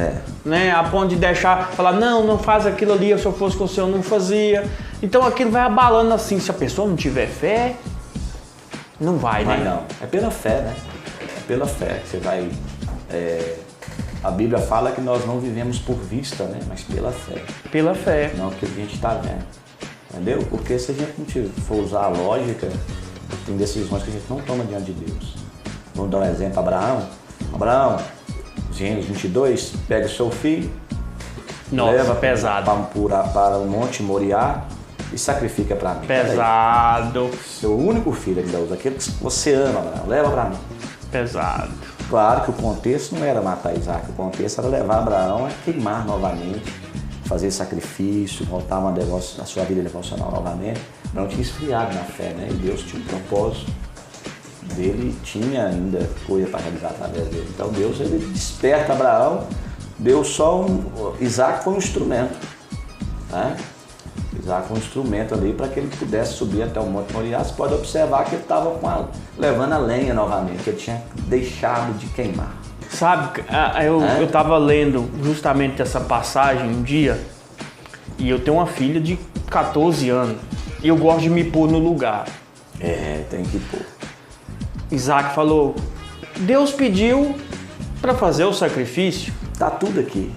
né? A ponto de deixar, falar, não faz aquilo ali, se eu fosse com o senhor, não fazia. Então aquilo vai abalando assim, se a pessoa não tiver fé, não vai, né? Não, é pela fé, né? É pela fé que você vai... A Bíblia fala que nós não vivemos por vista, né? Mas pela fé. Pela fé. Não que a gente está vendo. Entendeu? Porque se a gente não for usar a lógica, tem decisões que a gente não toma diante de Deus. Vamos dar um exemplo, Abraão, Gênesis 22, pega o seu filho, leva pesado. para o Monte Moriá e sacrifica para mim. Pesado. Seu único filho, ele usa aquele que você ama, Abraão, leva para mim. Pesado. Claro que o contexto não era matar Isaac, o contexto era levar Abraão a queimar novamente, fazer sacrifício, voltar a sua vida devocional novamente. Não tinha esfriado na fé, né? E Deus tinha um propósito dele, tinha ainda coisa para realizar através dele. Então Deus, ele desperta Abraão, deu só Isaac foi um instrumento, né? Isaac foi um instrumento ali para que ele pudesse subir até o Monte Moriá. Você pode observar que ele estava levando a lenha novamente, que ele tinha deixado de queimar. Sabe, eu estava lendo justamente essa passagem um dia E eu tenho uma filha de 14 anos. E eu gosto de me pôr no lugar. Tem que pôr. Isaac falou, Deus pediu para fazer o sacrifício. Tá tudo aqui.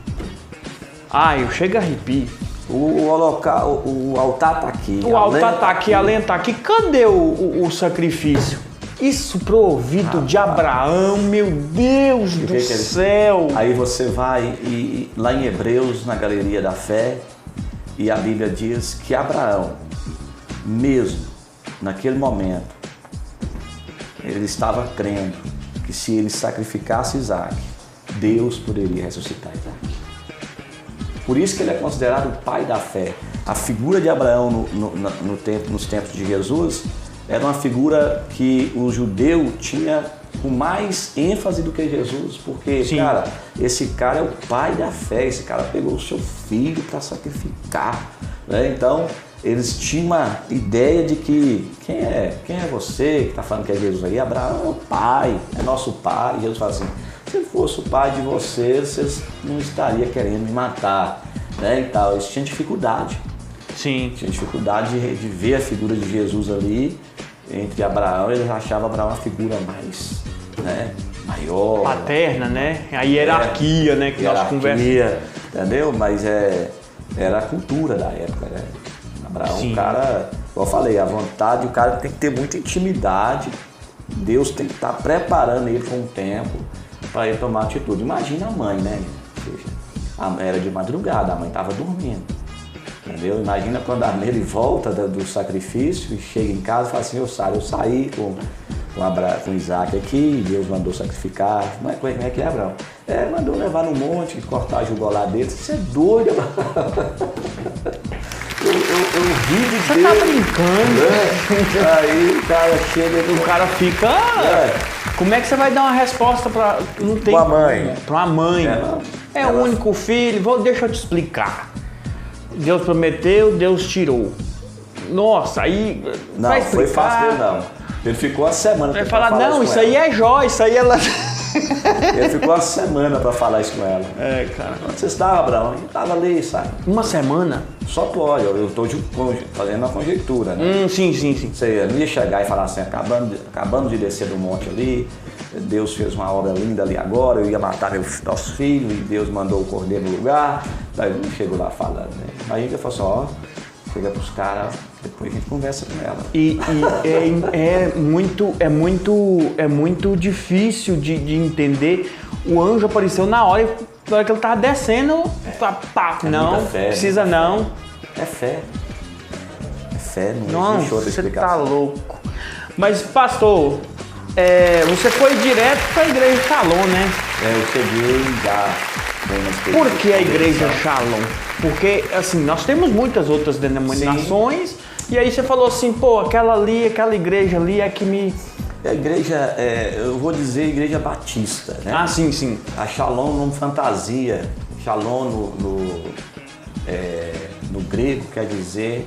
Eu chego a arrepio. O altar tá aqui. O altar tá aqui, a lenha tá aqui. Cadê o sacrifício? Isso pro ouvido de Abraão, meu Deus do céu! Aí você vai lá em Hebreus, na Galeria da Fé, e a Bíblia diz que Abraão, mesmo naquele momento, ele estava crendo que se ele sacrificasse Isaac, Deus poderia ressuscitar Isaac. Por isso que ele é considerado o pai da fé. A figura de Abraão nos tempos de Jesus era uma figura que o judeu tinha com mais ênfase do que Jesus, porque, Sim. cara, esse cara é o pai da fé, esse cara pegou o seu filho para sacrificar, né? Então, eles tinham uma ideia de que quem é você que está falando que é Jesus aí? Abraão é o pai, é nosso pai. E Jesus fala assim, se eu fosse o pai de vocês não estariam querendo me matar, né? E tal. Eles tinham dificuldade. Sim. Tinha dificuldade de ver a figura de Jesus ali entre Abraão. Eles achavam Abraão uma figura mais, né, maior. Paterna, né? A hierarquia, né? Que nós conversamos. Entendeu? Mas era a cultura da época, né? Abraão, Sim. o cara, como eu falei, a vontade, o cara tem que ter muita intimidade. Deus tem que estar preparando ele com o tempo para ele tomar atitude. Imagina a mãe, né? Era de madrugada, a mãe estava dormindo. Entendeu? Imagina quando ele volta do sacrifício e chega em casa e fala assim, eu saí com Isaac aqui, Deus mandou sacrificar. Como é que é, Abraão? Mandou levar no monte, cortar a jugular dele. Você é doido, Abraão? Eu ri de Você Deus. tá brincando. Aí o cara chega... O cara fica... Como é que você vai dar uma resposta para... Não tem Pra mãe. Pra uma mãe. É o único filho. Deixa eu te explicar. Deus prometeu, Deus tirou. Nossa, aí... Não, foi fácil dele não. Ele ficou uma semana Vai falar, não, isso aí é Jó, isso aí é... Ele ficou uma semana para falar isso com ela. Cara. Onde você estava, Abraão? Eu estava ali, sabe? Uma semana? Só pode, eu estou fazendo uma conjectura, né? Sim. Você ia chegar e falar assim, acabando de descer do monte ali, Deus fez uma obra linda ali agora, eu ia matar nosso filho e Deus mandou o cordeiro no lugar. Daí eu não chego lá falando, né? Aí ele falou assim, chega pros caras, depois a gente conversa com ela. E é muito difícil de entender. O anjo apareceu na hora que ele tava descendo, não, fé, precisa não. É fé. É fé, não Não, existe outra você explicação. tá louco. Mas, pastor, você foi direto pra igreja Shalom, né? Eu cheguei já. Por que a igreja Shalom? Porque, assim, nós temos muitas outras denominações. Sim. E aí você falou assim, aquela igreja ali é que me... A igreja, eu vou dizer igreja batista, né? Sim. A Shalom não fantasia. Shalom no grego quer dizer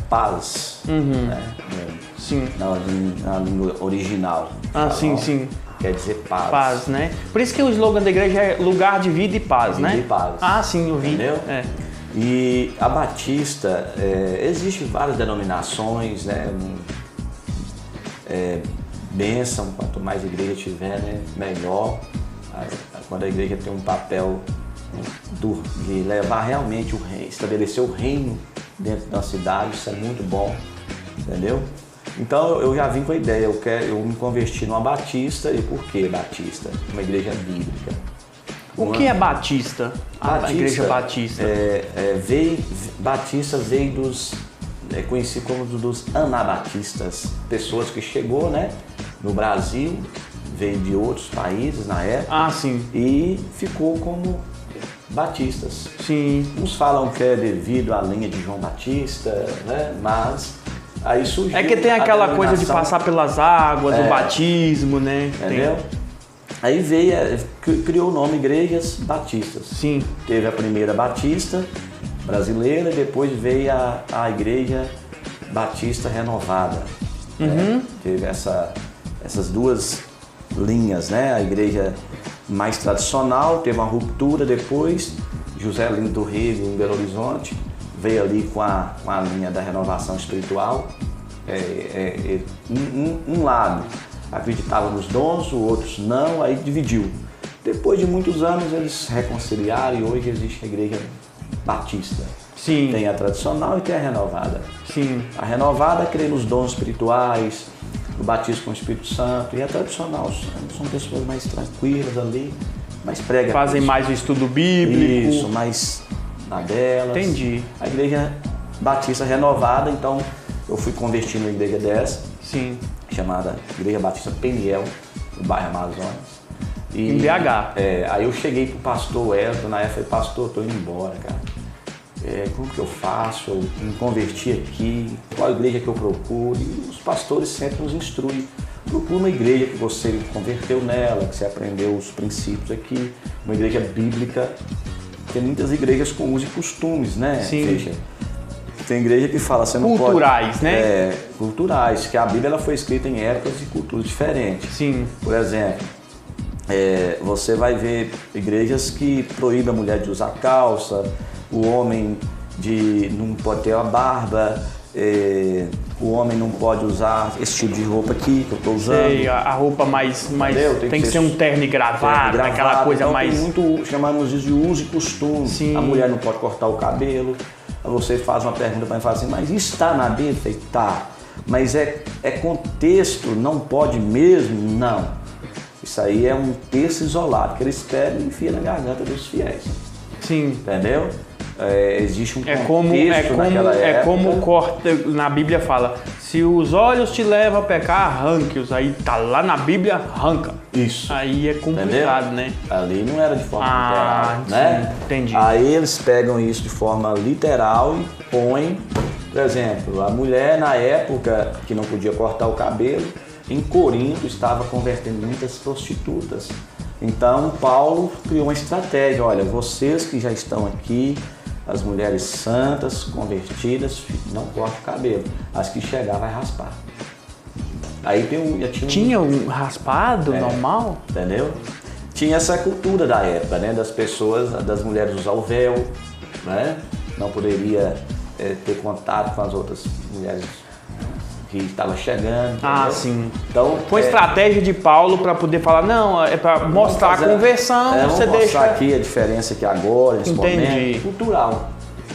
paz, né? Sim. Na língua original. Shalom sim. Quer dizer paz. Paz, né? Por isso que o slogan da igreja é lugar de vida e paz, né? Vida e paz. Sim, eu vi. Entendeu? E a Batista, existem várias denominações, né? Bênção, quanto mais igreja tiver, né? Melhor. Quando a igreja tem um papel de levar realmente o reino, estabelecer o reino dentro da cidade, isso é muito bom, entendeu? Então eu já vim com a ideia, eu me converti numa Batista. E por que Batista? Uma igreja bíblica. O que é Batista? A igreja Batista? Batista veio dos... conhecido como dos anabatistas. Pessoas que chegou, né, no Brasil, veio de outros países na época. Sim. E ficou como batistas. Sim. Uns falam que é devido à linha de João Batista, né, mas... Aí surgiu que tem aquela coisa de passar pelas águas, o batismo, né? Entendeu? Aí criou o nome Igrejas Batistas. Sim. Teve a primeira Batista brasileira, depois veio a Igreja Batista Renovada. Né? Teve essas duas linhas, né? A igreja mais tradicional teve uma ruptura depois, José Lino do Rio, em Belo Horizonte, veio ali com a linha da renovação espiritual. Um lado acreditava nos dons, o outro não, aí dividiu. Depois de muitos anos eles se reconciliaram e hoje existe a igreja batista. Sim. Tem a tradicional e tem a renovada. Sim. A renovada crê nos dons espirituais, no batismo com o Espírito Santo, e a tradicional são pessoas mais tranquilas ali, mais pregam. Fazem mais o estudo bíblico. Isso, mais na delas. Entendi. A igreja batista renovada, então eu fui convertido numa igreja dessa, Sim. chamada Igreja Batista Peniel, no bairro Amazonas. Em BH. Aí eu cheguei pro pastor Elton, na época, falei, pastor, eu tô indo embora, cara. Como que eu faço? Eu me converti aqui, qual igreja que eu procuro? E os pastores sempre nos instruem. Procura uma igreja que você converteu nela, que você aprendeu os princípios aqui, uma igreja bíblica. Tem muitas igrejas com usos e costumes, né? Sim. Veja, tem igreja que fala, você não culturais, pode, né? Culturais, que a Bíblia ela foi escrita em épocas e culturas diferentes. Sim. Por exemplo, você vai ver igrejas que proíbem a mulher de usar calça, o homem não pode ter a barba, o homem não pode usar esse tipo de roupa aqui que eu estou usando. Sei, a roupa mais tem que ser um terno e gravata, aquela coisa então, mais... Tem muito, chamamos isso de uso e costume. Sim. A mulher não pode cortar o cabelo. Você faz uma pergunta para mim e fala assim, mas isso está na Bíblia? Eu falei, tá. Mas é contexto, não pode mesmo? Não. Isso aí é um texto isolado, que eles pegam e enfiam na garganta dos fiéis. Sim. Entendeu? Existe um contexto naquela época. É como corta, na Bíblia fala, se os olhos te levam a pecar, arranque-os. Aí tá lá na Bíblia, arranca. Isso. Aí é complicado, né? Ali não era de forma literal, né? Sim, entendi. Aí eles pegam isso de forma literal e põem, por exemplo, a mulher na época que não podia cortar o cabelo, em Corinto estava convertendo muitas prostitutas. Então Paulo criou uma estratégia, olha, vocês que já estão aqui, as mulheres santas, convertidas, não cortem o cabelo. As que chegar vai raspar. Aí tinha um raspado normal? Entendeu? Tinha essa cultura da época, né? Das pessoas, das mulheres usar o véu, né? Não poderia ter contato com as outras mulheres que estavam chegando. Ah, entendeu? sim. Então, foi estratégia de Paulo para poder falar, não, é para mostrar a conversão, você vamos deixa... mostrar aqui a diferença que agora, nesse Entendi. momento, cultural,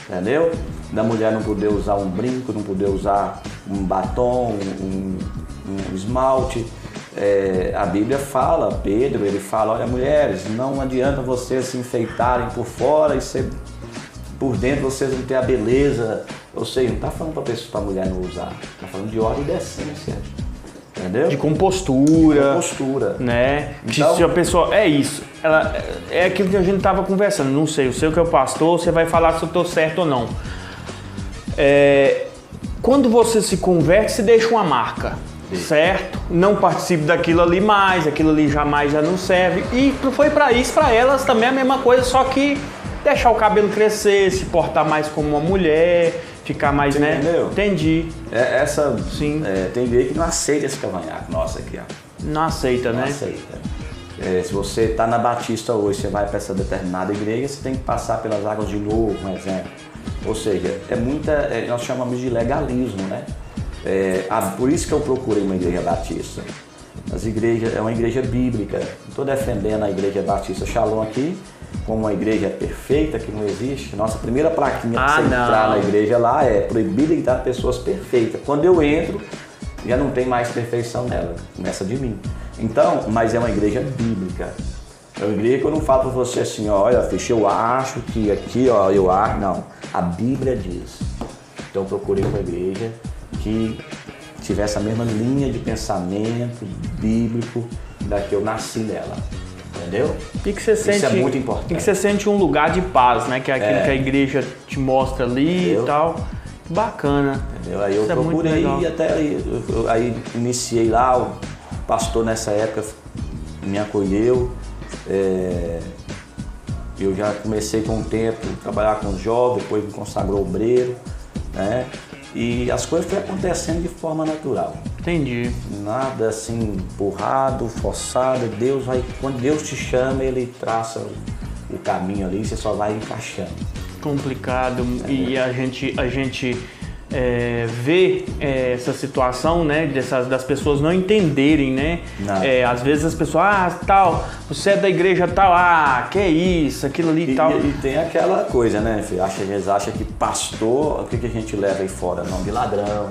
entendeu? Da mulher não poder usar um brinco, não poder usar um batom, um esmalte. A Bíblia fala, Pedro, ele fala, olha mulheres, não adianta vocês se enfeitarem por fora e por dentro vocês não ter a beleza. Ou seja, não está falando para a mulher não usar, está falando de ordem e decência, entendeu? De compostura. Compostura. Né? Então, se a pessoa, é isso, é aquilo que a gente estava conversando, não sei, o seu que é o pastor, você vai falar se eu estou certo ou não. Quando você se converte, você deixa uma marca, certo? Não participe daquilo ali mais, aquilo ali jamais já não serve. E foi para isso, para elas também a mesma coisa, só que deixar o cabelo crescer, se portar mais como uma mulher, ficar mais, você né? Entendeu? Entendi. Sim. Tem igreja que não aceita esse cavanhaque nosso aqui, ó. Não aceita, não né? Aceita. Se você está na Batista hoje, você vai para essa determinada igreja, você tem que passar pelas águas de novo, um exemplo. Ou seja, nós chamamos de legalismo, né? Por isso que eu procurei uma igreja batista. É uma igreja bíblica. Não estou defendendo a igreja batista Shalom aqui como uma igreja perfeita, que não existe. Nossa primeira plaquinha para você entrar na igreja lá é proibido entrar pessoas perfeitas. Quando eu entro, já não tem mais perfeição nela, começa de mim. Então, mas é uma igreja bíblica. É uma igreja que eu não falo para você assim, olha, Ficha, eu acho que aqui, ó, eu acho. Não, a Bíblia diz. Então eu procurei uma igreja que tivesse a mesma linha de pensamento bíblico da que eu nasci nela. Entendeu? E que você sente, isso é muito importante. E que você sente um lugar de paz, né? Que é aquilo que a igreja te mostra ali. Entendeu? E tal. Bacana. Entendeu? Aí eu procurei e até aí iniciei lá, o pastor nessa época me acolheu. Eu já comecei com o tempo a trabalhar com jovens, depois me consagrou obreiro, né? E as coisas foram acontecendo de forma natural. Entendi. Nada assim empurrado, forçado. Quando Deus te chama, Ele traça o caminho ali, você só vai encaixando. Complicado. E a gente vê essa situação, né, das pessoas não entenderem, né? Às vezes as pessoas, tal, você é da igreja tal, que é isso, aquilo ali e tal. E tem aquela coisa, né, filho? Às vezes acha que pastor, o que a gente leva aí fora? Não, de ladrão.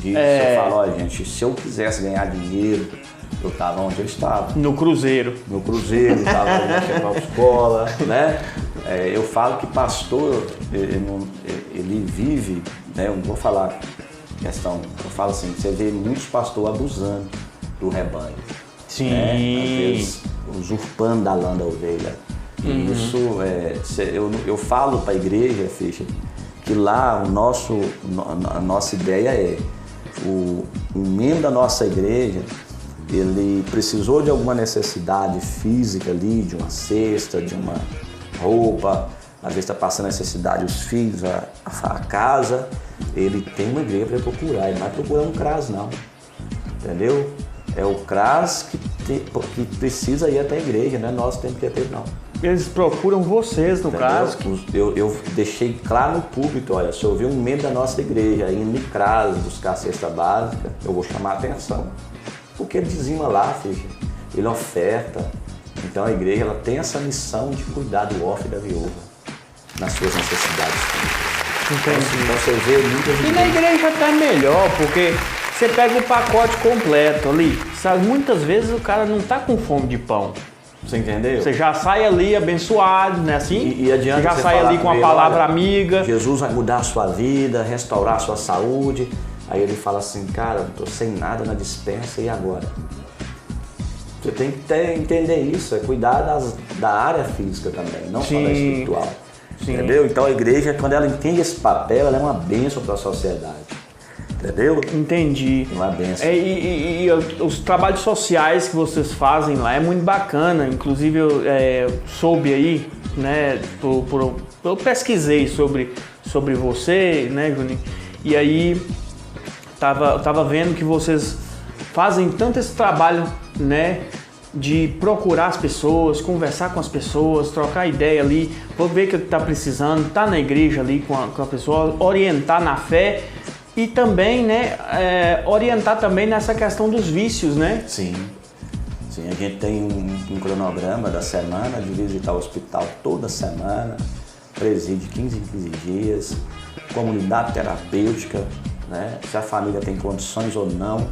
Você fala, olha, gente, se eu quisesse ganhar dinheiro, eu estava onde eu estava. No Cruzeiro. No Cruzeiro, estava na escola, né? Eu falo que pastor, ele vive, né? Eu não vou falar questão, eu falo assim, você vê muitos pastores abusando do rebanho. Sim. Né? Às vezes usurpando da lã da ovelha. E isso, eu falo para a igreja, Ficha, que lá a nossa ideia é, o membro da nossa igreja, ele precisou de alguma necessidade física ali, de uma cesta, de uma roupa, às vezes está passando necessidade, os filhos, a casa, ele tem uma igreja para procurar, ele não vai procurar um CRAS não, entendeu? É o CRAS que precisa ir até a igreja, não é nós que temos que ir até ele não. Eles procuram vocês, no caso. Eu deixei claro no púlpito, olha, se eu ver um membro da nossa igreja indo no CRAS buscar a cesta básica, eu vou chamar a atenção. Porque ele dizima lá, filho, ele oferta. Então a igreja ela tem essa missão de cuidar do órfão e da viúva nas suas necessidades. Entendi. Então você vê muitas igrejas. E na igreja tá melhor, porque você pega o pacote completo ali. Sabe, muitas vezes o cara não tá com fome de pão. Você entendeu? Você já sai ali abençoado, né? Assim? E adianta você já sai ali com uma palavra amiga. Jesus vai mudar a sua vida, restaurar a sua saúde. Aí ele fala assim, cara, não tô sem nada na despensa, e agora? Você tem que entender isso, é cuidar da área física também, não só da espiritual. Sim. Entendeu? Então a igreja, quando ela entende esse papel, ela é uma bênção para a sociedade. Entendeu? Entendi. Uma bênção. E os trabalhos sociais que vocês fazem lá é muito bacana. Inclusive eu soube aí, né? Eu pesquisei sobre você, né, Juninho? E aí tava vendo que vocês fazem tanto esse trabalho, né? De procurar as pessoas, conversar com as pessoas, trocar ideia ali, vou ver o que está precisando, tá na igreja ali com a pessoa, orientar na fé. E também, né, orientar também nessa questão dos vícios, né? Sim. Sim, a gente tem um cronograma da semana de visitar o hospital toda semana, presídio 15 em 15 dias, comunidade terapêutica, né? Se a família tem condições ou não,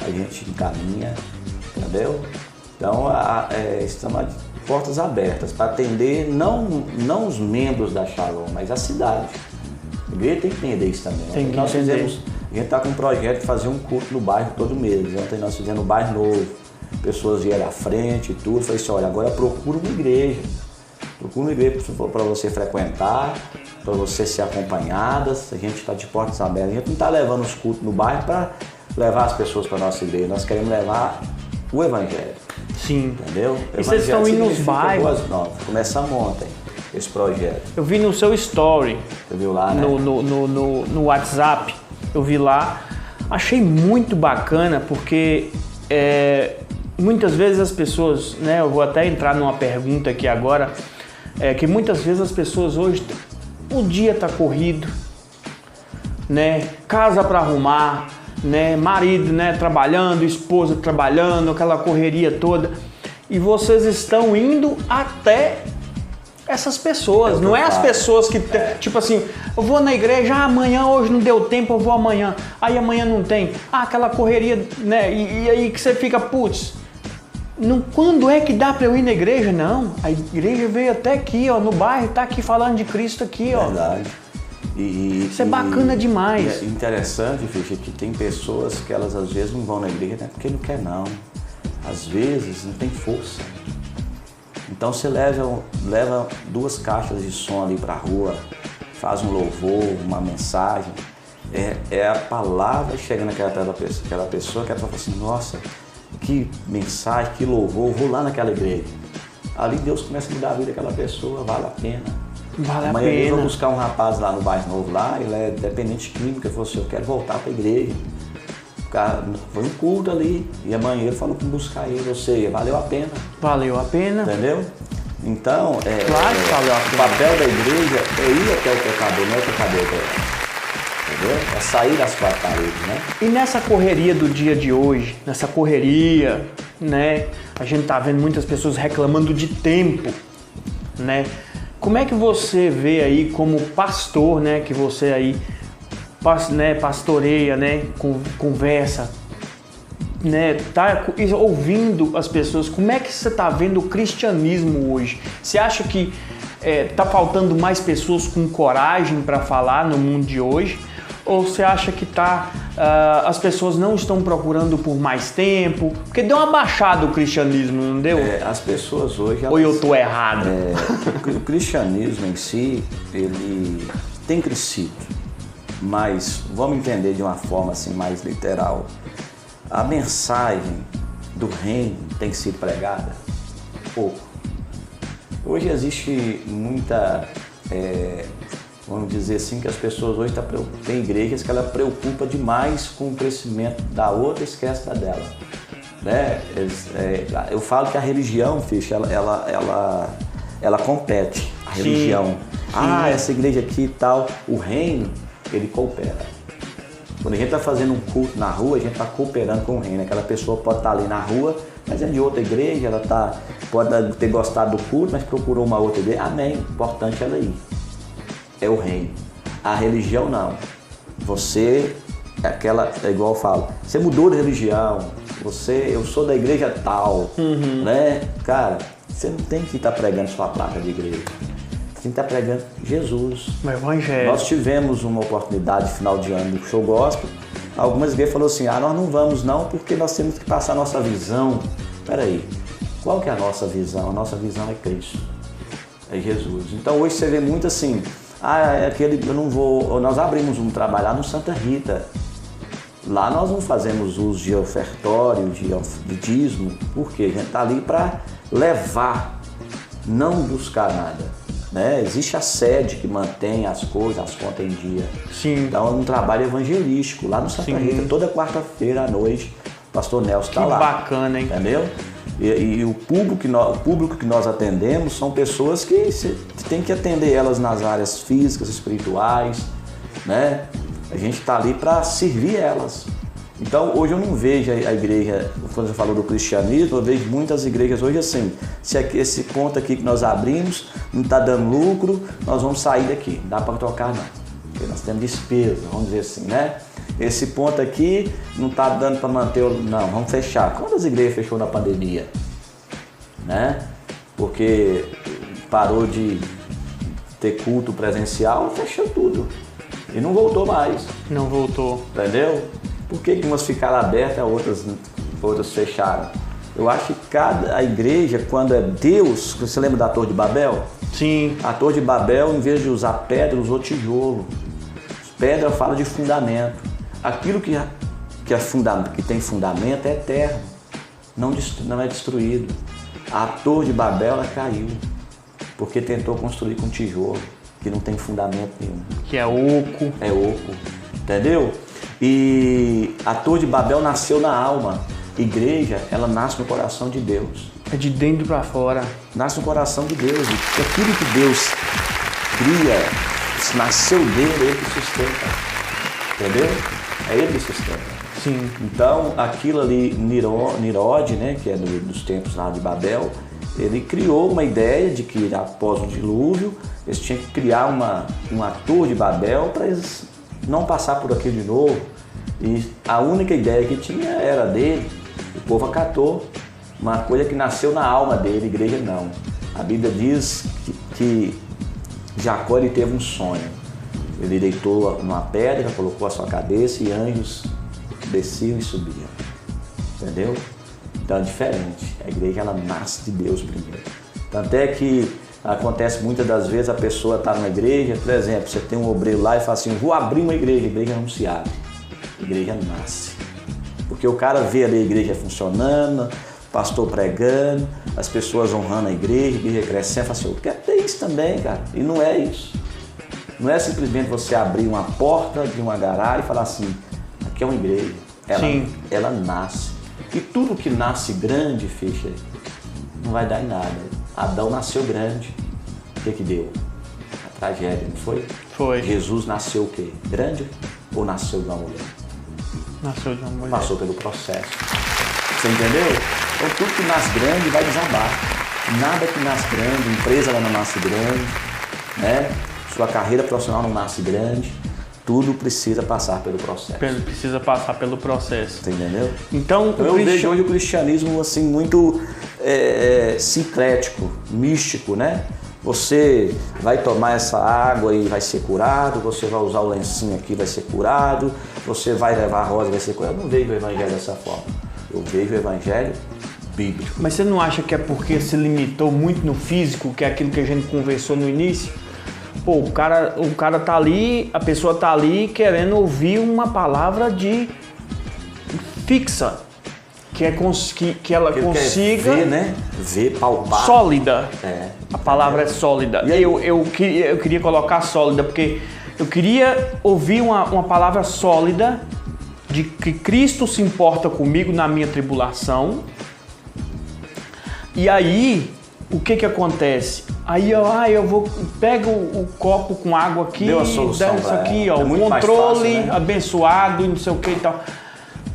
a gente encaminha, entendeu? Então, estamos de portas abertas para atender não os membros da Shalom, mas a cidade. A igreja tem que entender isso também. A gente está com um projeto de fazer um culto no bairro todo mês. Ontem nós fizemos no bairro novo, pessoas vieram à frente e tudo. Falei assim, olha, agora procura uma igreja. Procura uma igreja para você frequentar, para você ser acompanhada. A gente está de portas abertas. A gente não está levando os cultos no bairro para levar as pessoas para a nossa igreja. Nós queremos levar o evangelho. Sim. Entendeu? E vocês estão indo nos bairros? Não, começamos ontem esse projeto. Eu vi no seu story. Você viu lá, né? No WhatsApp, eu vi lá. Achei muito bacana porque muitas vezes as pessoas, né? Eu vou até entrar numa pergunta aqui agora, que muitas vezes as pessoas hoje, o dia tá corrido, né? Casa para arrumar, né? Marido, né? Trabalhando, esposa trabalhando, aquela correria toda. E vocês estão indo até essas pessoas, não é as pessoas que, tipo assim, eu vou na igreja, amanhã, hoje não deu tempo, eu vou amanhã, aí amanhã não tem, aquela correria, né, e aí que você fica, putz, quando é que dá pra eu ir na igreja? Não, a igreja veio até aqui, ó, no bairro, tá aqui falando de Cristo aqui, ó. Verdade. Isso é bacana demais. É interessante, Ficha, que tem pessoas que elas às vezes não vão na igreja, né, porque não quer não, às vezes não tem força. Então você leva 2 caixas de som ali para a rua, faz um louvor, uma mensagem. É a palavra chegando naquela pessoa que ela fala assim, nossa, que mensagem, que louvor, vou lá naquela igreja. Ali Deus começa a mudar a vida daquela pessoa, vale a pena. Vale a Amanhã pena. eu vou buscar um rapaz lá no bairro novo lá, ele é dependente químico, ele falou assim, eu quero voltar para a igreja. O cara foi um culto ali, e amanhã ele falou para buscar ele, ou seja, valeu a pena. Valeu a pena. Entendeu? Então, Claro que vale a o pena. papel da igreja é ir até o pecador, não é o pecador até ela. Entendeu? É sair das quatro paredes, né? E nessa correria do dia de hoje, nessa correria, né? A gente tá vendo muitas pessoas reclamando de tempo, né? Como é que você vê aí como pastor, né? Que você aí pastoreia, né? Conversa, né? Tá ouvindo as pessoas. Como é que você tá vendo o cristianismo hoje? Você acha que tá faltando mais pessoas com coragem para falar no mundo de hoje? Ou você acha que as pessoas não estão procurando por mais tempo? Porque deu uma baixada o cristianismo, não deu? As pessoas hoje... Ou eu tô errado? O cristianismo em si, ele tem crescido. Mas, vamos entender de uma forma assim mais literal. A mensagem do reino tem sido pregada? Pouco. Hoje existe muita... vamos dizer assim, que as pessoas hoje tem igrejas que ela preocupa demais com o crescimento da outra e esquece da dela. Né? Eu falo que a religião, Ficha, ela compete. A religião. Sim. Essa igreja aqui e tal. O reino, ele coopera. Quando a gente está fazendo um culto na rua, a gente está cooperando com o reino. Aquela pessoa pode estar ali na rua, mas é de outra igreja, ela pode ter gostado do culto, mas procurou uma outra igreja. Amém. O importante é ela ir. É o reino. A religião não. Você é igual eu falo, você mudou de religião, eu sou da igreja tal, né? Cara, você não tem que estar pregando sua placa de igreja. Você tem que estar pregando Jesus. O evangelho. Nós tivemos uma oportunidade final de ano do show gospel. Algumas igrejas falaram assim, nós não vamos não, porque nós temos que passar a nossa visão. Peraí, qual que é a nossa visão? A nossa visão é Cristo, é Jesus. Então hoje você vê muito assim, eu não vou... Nós abrimos um trabalho lá no Santa Rita. Lá nós não fazemos uso de ofertório, de dízimo, porque a gente está ali para levar, não buscar nada. Né? Existe a sede que mantém as coisas, as contas em dia. Sim. Então é um trabalho evangelístico lá no Santa Rita, toda quarta-feira à noite, o pastor Nelson está lá. Que bacana, hein? Entendeu? E o público que nós atendemos são pessoas que você tem que atender elas nas áreas físicas, espirituais, né? A gente está ali para servir elas. Então hoje eu não vejo a igreja, quando você falou do cristianismo, eu vejo muitas igrejas hoje assim, se esse ponto aqui que nós abrimos não está dando lucro, nós vamos sair daqui, não dá para tocar não, porque nós temos despesa, vamos dizer assim, né? Esse ponto aqui não está dando para manter, não, vamos fechar. Quantas igrejas fechou na pandemia? Né? Porque parou de ter culto presencial, fechou tudo. E não voltou mais. Não voltou. Entendeu? Por que umas ficaram abertas e outras fecharam? Eu acho que a igreja, quando é Deus, você lembra da Torre de Babel? Sim. A Torre de Babel, em vez de usar pedra, usou tijolo. Pedra fala de fundamento. Aquilo que tem fundamento é eterno, não é destruído. A Torre de Babel ela caiu, porque tentou construir com tijolo, que não tem fundamento nenhum. Que é oco. É oco, entendeu? E a Torre de Babel nasceu na alma. Igreja, ela nasce no coração de Deus. É de dentro para fora. Nasce no coração de Deus. E aquilo que Deus cria, nasceu dele, ele que sustenta. Entendeu? É ele que sustenta. Sim. Então, aquilo ali, Nirod, né, que é dos tempos lá de Babel, ele criou uma ideia de que após o dilúvio, eles tinham que criar uma Torre de Babel para eles não passar por aquilo de novo. E a única ideia que tinha era dele. O povo acatou. Uma coisa que nasceu na alma dele, igreja não. A Bíblia diz que Jacó ele teve um sonho. Ele deitou numa pedra, colocou a sua cabeça e anjos desciam e subiam. Entendeu? Então é diferente. A igreja ela nasce de Deus primeiro. Tanto é que acontece muitas das vezes a pessoa está numa igreja, por exemplo, você tem um obreiro lá e fala assim, vou abrir uma igreja, a igreja não se abre. A igreja nasce. Porque o cara vê ali a igreja funcionando, pastor pregando, as pessoas honrando a igreja crescendo, fala assim, eu quero ter isso também, cara. E não é isso. Não é simplesmente você abrir uma porta de uma garagem e falar assim, aqui é uma igreja. Ela nasce. E tudo que nasce grande, Fischer, não vai dar em nada. Adão nasceu grande. O que deu? A tragédia, não foi? Foi. Jesus nasceu o quê? Grande ou nasceu de uma mulher? Nasceu de uma mulher. Passou pelo processo. Você entendeu? Então tudo que nasce grande vai desabar. Nada que nasce grande, empresa ela não nasce grande, né? Sua carreira profissional não nasce grande. Tudo precisa passar pelo processo. Precisa passar pelo processo. Você entendeu? Então eu vejo hoje o cristianismo assim muito sincrético, místico, né? Você vai tomar essa água e vai ser curado, você vai usar o lencinho aqui e vai ser curado, você vai levar a rosa e vai ser curado. Eu não vejo o evangelho dessa forma. Eu vejo o evangelho bíblico. Mas você não acha que é porque se limitou muito no físico, que é aquilo que a gente conversou no início? Pô, o cara tá ali, a pessoa tá ali querendo ouvir uma palavra de fixa, que ela consiga ver, né? Ver, palpar. Sólida. É. A palavra é sólida. E aí? Eu queria colocar sólida, porque eu queria ouvir uma palavra sólida de que Cristo se importa comigo na minha tribulação. E aí, o que acontece? Aí eu pego o copo com água aqui, deu a solução isso aqui, ó, é o controle fácil, né? abençoado e não sei o que e tal.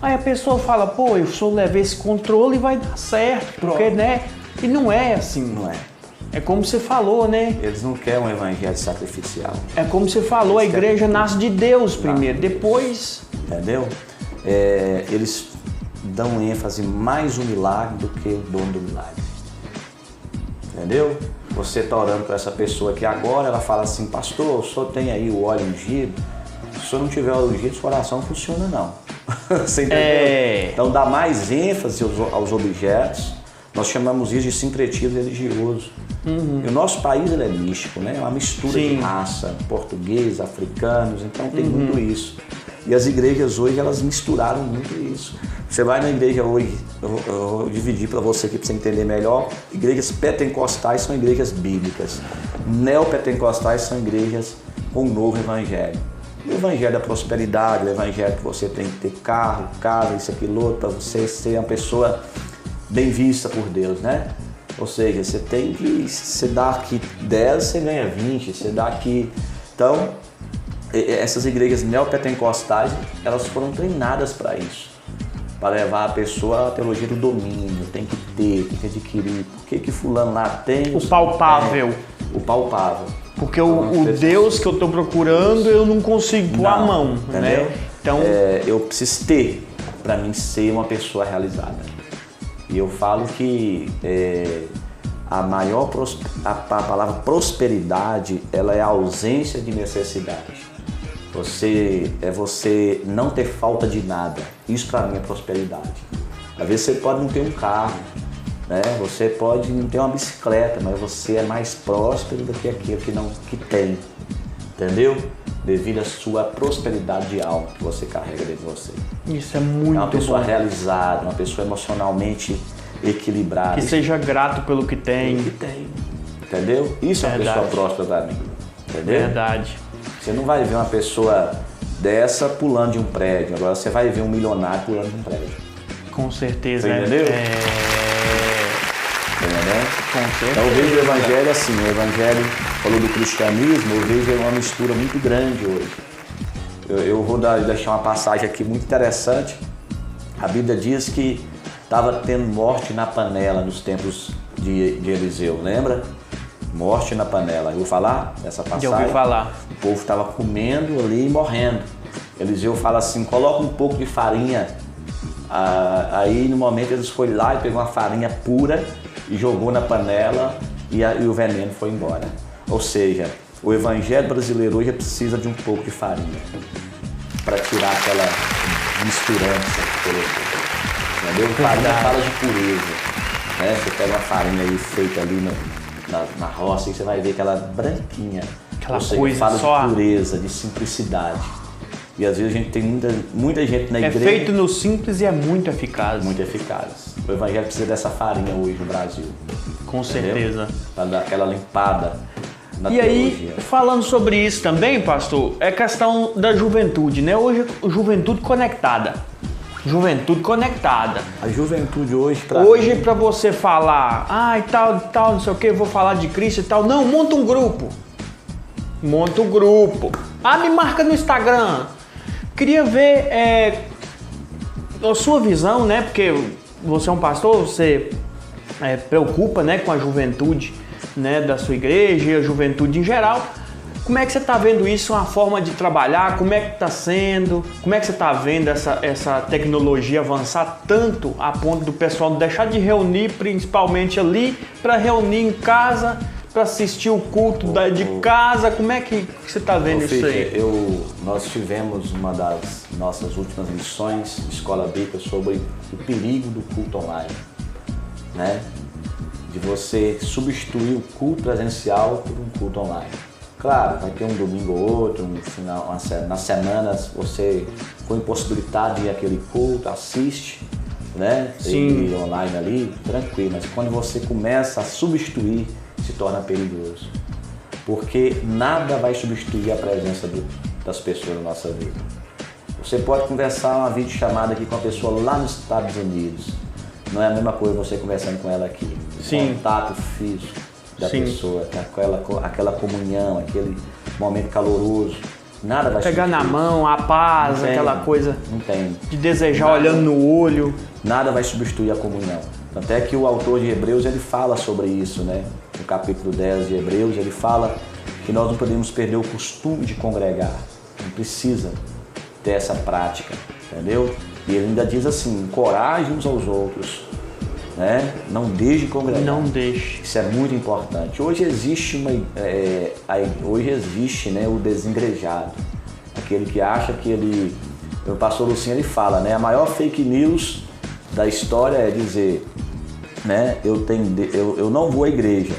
Aí a pessoa fala, pô, eu só levei esse controle e vai dar certo, porque, né? E não é assim. Não é. É como você falou, né? Eles não querem um evangelho sacrificial. É como você falou, a igreja nasce de Deus primeiro, depois... Entendeu? Eles dão ênfase mais no milagre do que o dono do milagre. Entendeu? Você está orando para essa pessoa que agora ela fala assim, pastor, o senhor tem aí o óleo ungido? Se o senhor não tiver óleo ungido, sua oração não funciona não. Você entendeu? Então dá mais ênfase aos objetos. Nós chamamos isso de sincretismo religioso. E o nosso país ele é místico, né? É uma mistura de raça, português, africanos, então tem muito isso. E as igrejas hoje, elas misturaram muito isso. Você vai na igreja hoje, eu vou dividir para você aqui para você entender melhor. Igrejas pentecostais são igrejas bíblicas. Neopentecostais são igrejas com um novo evangelho. O evangelho da prosperidade, o evangelho que você tem que ter carro, casa, isso, aquilo, outro, para você ser uma pessoa bem vista por Deus, né? Ou seja, você tem que, você dá aqui 10, você ganha 20, você dá aqui... Então, essas igrejas neopentecostais, elas foram treinadas para isso. Para levar a pessoa à teologia do domínio, tem que ter, tem que adquirir. Por que fulano lá tem? O palpável. O palpável. Porque o Deus que eu estou procurando, eu não consigo pôr a mão, entendeu? Né? Então, eu preciso ter para mim ser uma pessoa realizada. E eu falo que a palavra prosperidade, ela é a ausência de necessidade. Você não ter falta de nada. Isso para mim é prosperidade. Às vezes você pode não ter um carro, né? Você pode não ter uma bicicleta, mas você é mais próspero do que aquele que tem. Entendeu? Devido à sua prosperidade de alma que você carrega dentro de você. Isso é muito bom. É uma pessoa realizada, uma pessoa emocionalmente equilibrada. Que seja grato pelo que tem. Pelo que tem. Entendeu? Isso é uma pessoa próspera para mim. Entendeu? Verdade. Você não vai ver uma pessoa dessa pulando de um prédio. Agora você vai ver um milionário pulando de um prédio. Com certeza. Você entendeu? Entendeu? Com certeza. Então eu vejo o evangelho assim, o evangelho falou do cristianismo, eu vejo uma mistura muito grande hoje. Eu vou deixar uma passagem aqui muito interessante. A Bíblia diz que estava tendo morte na panela nos tempos de Eliseu, lembra? Morte na panela. Eu vou falar dessa passagem? Já ouvi falar. O povo estava comendo ali e morrendo. Eliseu fala assim, coloca um pouco de farinha. Aí no momento eles foram lá e pegou uma farinha pura e jogou na panela e o veneno foi embora. Ou seja, o evangelho brasileiro hoje precisa de um pouco de farinha para tirar aquela misturança. Entendeu? Farinha fala de pureza. Né? Você pega uma farinha aí feita ali na roça e você vai ver aquela branquinha. Aquela coisa fala só de pureza, de simplicidade. E às vezes a gente tem muita gente na igreja... É feito no simples e é muito eficaz. Muito eficaz. O evangelho precisa dessa farinha hoje no Brasil. Com certeza. Para dar aquela limpada na teologia. Aí, falando sobre isso também, pastor, é questão da juventude, né? Hoje, juventude conectada. juventude conectada. A juventude hoje, Hoje, para você falar, e tal, não sei o que, vou falar de Cristo e tal. Não, monta um grupo. Monta um grupo. Me marca no Instagram. Queria ver a sua visão, né? Porque você é um pastor, você preocupa, né, com a juventude, né, da sua igreja e a juventude em geral. Como é que você está vendo isso, uma forma de trabalhar? Como é que está sendo? Como é que você está vendo essa tecnologia avançar tanto a ponto do pessoal deixar de reunir, principalmente ali, para reunir em casa, para assistir o culto de casa? Como é que você está vendo isso aí? Nós tivemos uma das nossas últimas lições, Escola Bíblica, sobre o perigo do culto online, né? De você substituir o culto presencial por um culto online. Claro, vai ter um domingo ou outro, nas semanas você, com impossibilidade de ir àquele culto, assiste, né? Sim. Online ali, tranquilo. Mas quando você começa a substituir, se torna perigoso. Porque nada vai substituir a presença das pessoas na nossa vida. Você pode conversar uma videochamada aqui com a pessoa lá nos Estados Unidos. Não é a mesma coisa você conversando com ela aqui. Sim. Contato físico da Sim. pessoa, aquela comunhão, aquele momento caloroso, nada vai Pegar na substituir. mão, a paz, Não tem, aquela coisa não tem. de desejar olhando no olho. Nada vai substituir a comunhão. Até que o autor de Hebreus, ele fala sobre isso, né? No capítulo 10 de Hebreus, ele fala que nós não podemos perder o costume de congregar. Não precisa ter essa prática, entendeu? E ele ainda diz assim, encoraje uns aos outros, né? Não deixe de congregar. Não deixe. Isso é muito importante. Hoje existe né, o desengrejado, aquele que acha que ele... O pastor Lucinho, ele fala, né? A maior fake news da história é dizer, né? Eu não vou à igreja,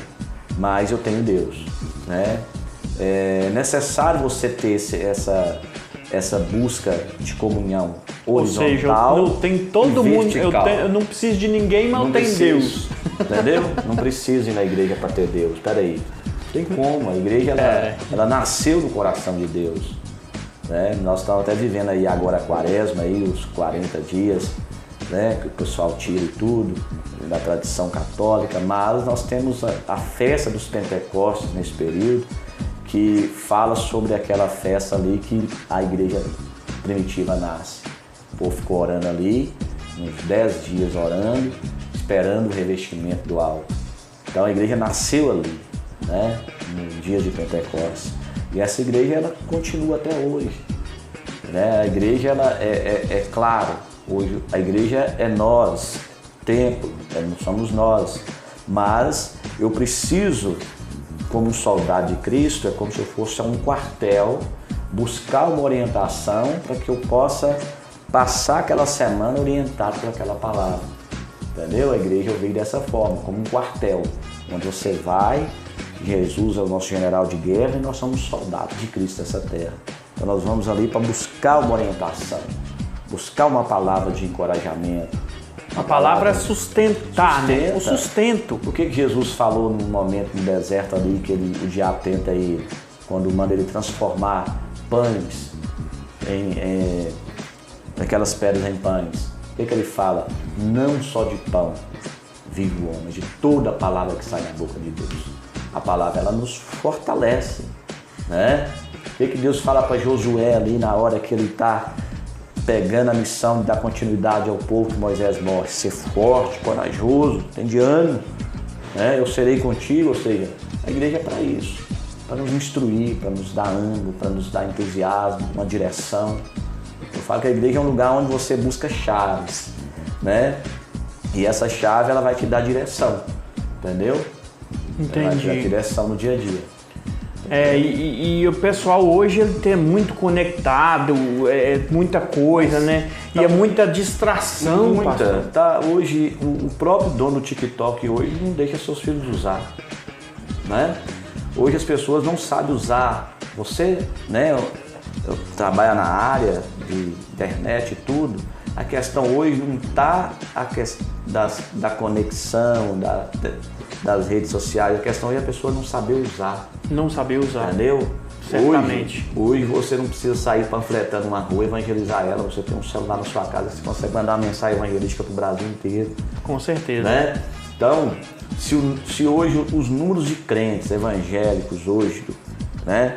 mas eu tenho Deus, né? É necessário você ter essa busca de comunhão horizontal. Ou seja, eu tenho todo mundo, eu não preciso de ninguém, mas eu tenho Deus. Entendeu? Não preciso ir na igreja para ter Deus. Peraí, tem como, a igreja ela nasceu no coração de Deus, né? Nós estamos até vivendo aí agora a quaresma, aí, os 40 dias, né? Que o pessoal tira e tudo, da tradição católica, mas nós temos a festa dos Pentecostes nesse período, que fala sobre aquela festa ali que a igreja primitiva nasce. O povo ficou orando ali, uns 10 dias orando, esperando o revestimento do alto. Então a igreja nasceu ali, né, nos dias de Pentecostes. E essa igreja ela continua até hoje, né? A igreja ela é claro, hoje a igreja é nós, templo, não somos nós, mas eu preciso, como um soldado de Cristo, é como se eu fosse a um quartel, buscar uma orientação para que eu possa passar aquela semana orientado por aquela palavra, entendeu? A igreja eu vejo dessa forma, como um quartel, onde você vai, Jesus é o nosso general de guerra e nós somos soldados de Cristo nessa terra. Então nós vamos ali para buscar uma orientação, buscar uma palavra de encorajamento. A palavra é sustentar, né? O sustento. O que Jesus falou num momento no deserto ali, que o diabo tenta ele, quando manda ele transformar pães aquelas pedras em pães? O que ele fala? Não só de pão vive o homem, de toda a palavra que sai da boca de Deus. A palavra, ela nos fortalece, né? O que Deus fala para Josué ali na hora que ele está pegando a missão de dar continuidade ao povo que Moisés morre? Ser forte, corajoso, tem de ânimo, né? Eu serei contigo. Ou seja, a igreja é para isso, para nos instruir, para nos dar ânimo, para nos dar entusiasmo, uma direção. Eu falo que a igreja é um lugar onde você busca chaves, né? E essa chave ela vai te dar direção, entendeu? Entendi. Ela vai te dar direção no dia a dia. E o pessoal hoje ele tem muito conectado, muita coisa, né? E é muita distração, pastor. Hoje, o próprio dono do TikTok hoje não deixa seus filhos usar, né? Hoje as pessoas não sabem usar. Você, né? Eu trabalho na área de internet e tudo. A questão hoje não está da conexão, das redes sociais. A questão é a pessoa não saber usar. Não saber usar. Entendeu? certamente. Hoje você não precisa sair panfletando uma rua, evangelizar ela, você tem um celular na sua casa, você consegue mandar uma mensagem evangelística para o Brasil inteiro. Com certeza. Né? Então, se hoje os números de crentes evangélicos hoje, né,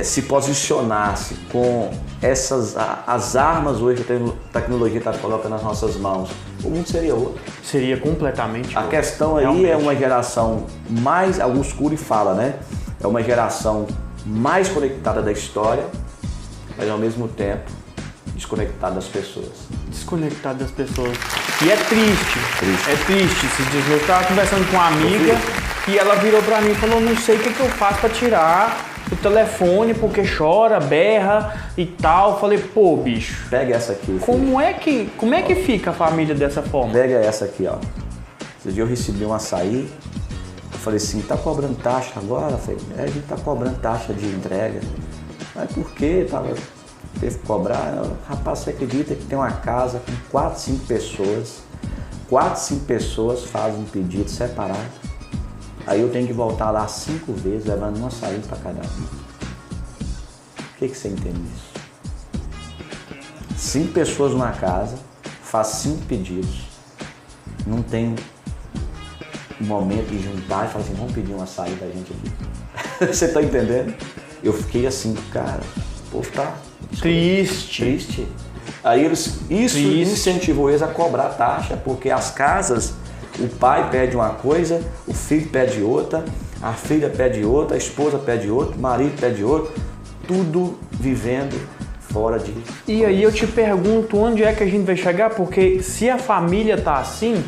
se posicionasse com as armas hoje que a tecnologia está colocando nas nossas mãos, o mundo seria outro. Seria completamente outro. A questão aí Realmente. é uma geração mais, Augusto Cury fala, né? É uma geração mais conectada da história, mas ao mesmo tempo desconectada das pessoas. Desconectado das pessoas. E é triste. É triste. Esses dias eu estava conversando com uma amiga e ela virou pra mim e falou, não sei o que eu faço pra tirar o telefone porque chora, berra e tal. Eu falei, pô, bicho. Pega essa aqui. Como é que fica a família dessa forma? Pega essa aqui, ó. Esse dia eu recebi um açaí. Eu falei assim, tá cobrando taxa agora? Eu falei, a gente tá cobrando taxa de entrega. Mas por quê? Teve que cobrar? Rapaz, você acredita que tem uma casa com 4, 5 pessoas? 4, 5 pessoas fazem um pedido separado. Aí eu tenho que voltar lá 5 vezes, levando um açaí para cada um. O que você entende disso? 5 pessoas numa casa, faz 5 pedidos. Não tem um momento de juntar e falar assim, vamos pedir um açaí da gente aqui. Você tá entendendo? Eu fiquei assim, cara, o povo tá triste. Aí isso incentivou eles a cobrar taxa, porque as casas, o pai pede uma coisa, o filho pede outra, a filha pede outra, a esposa pede outra, o marido pede outra, tudo vivendo fora de... E aí eu te pergunto, onde é que a gente vai chegar? Porque se a família tá assim,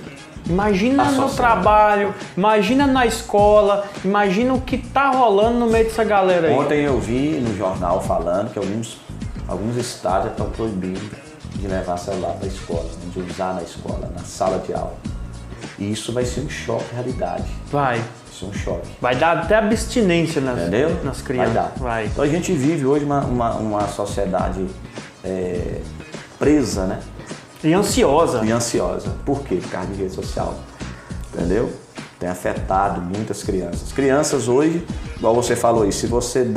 imagina no trabalho, imagina na escola, imagina o que tá rolando no meio dessa galera aí. Ontem eu vi no jornal falando que alguns estados estão proibindo de levar celular para a escola, de usar na escola, na sala de aula. E isso vai ser um choque de realidade. Vai. Isso é um choque. Vai dar até abstinência nas crianças. Vai dar. Vai. Então a gente vive hoje uma sociedade presa, né? E ansiosa. E ansiosa. Por quê? Por causa de rede social. Entendeu? Tem afetado muitas crianças. Crianças hoje, igual você falou aí, se você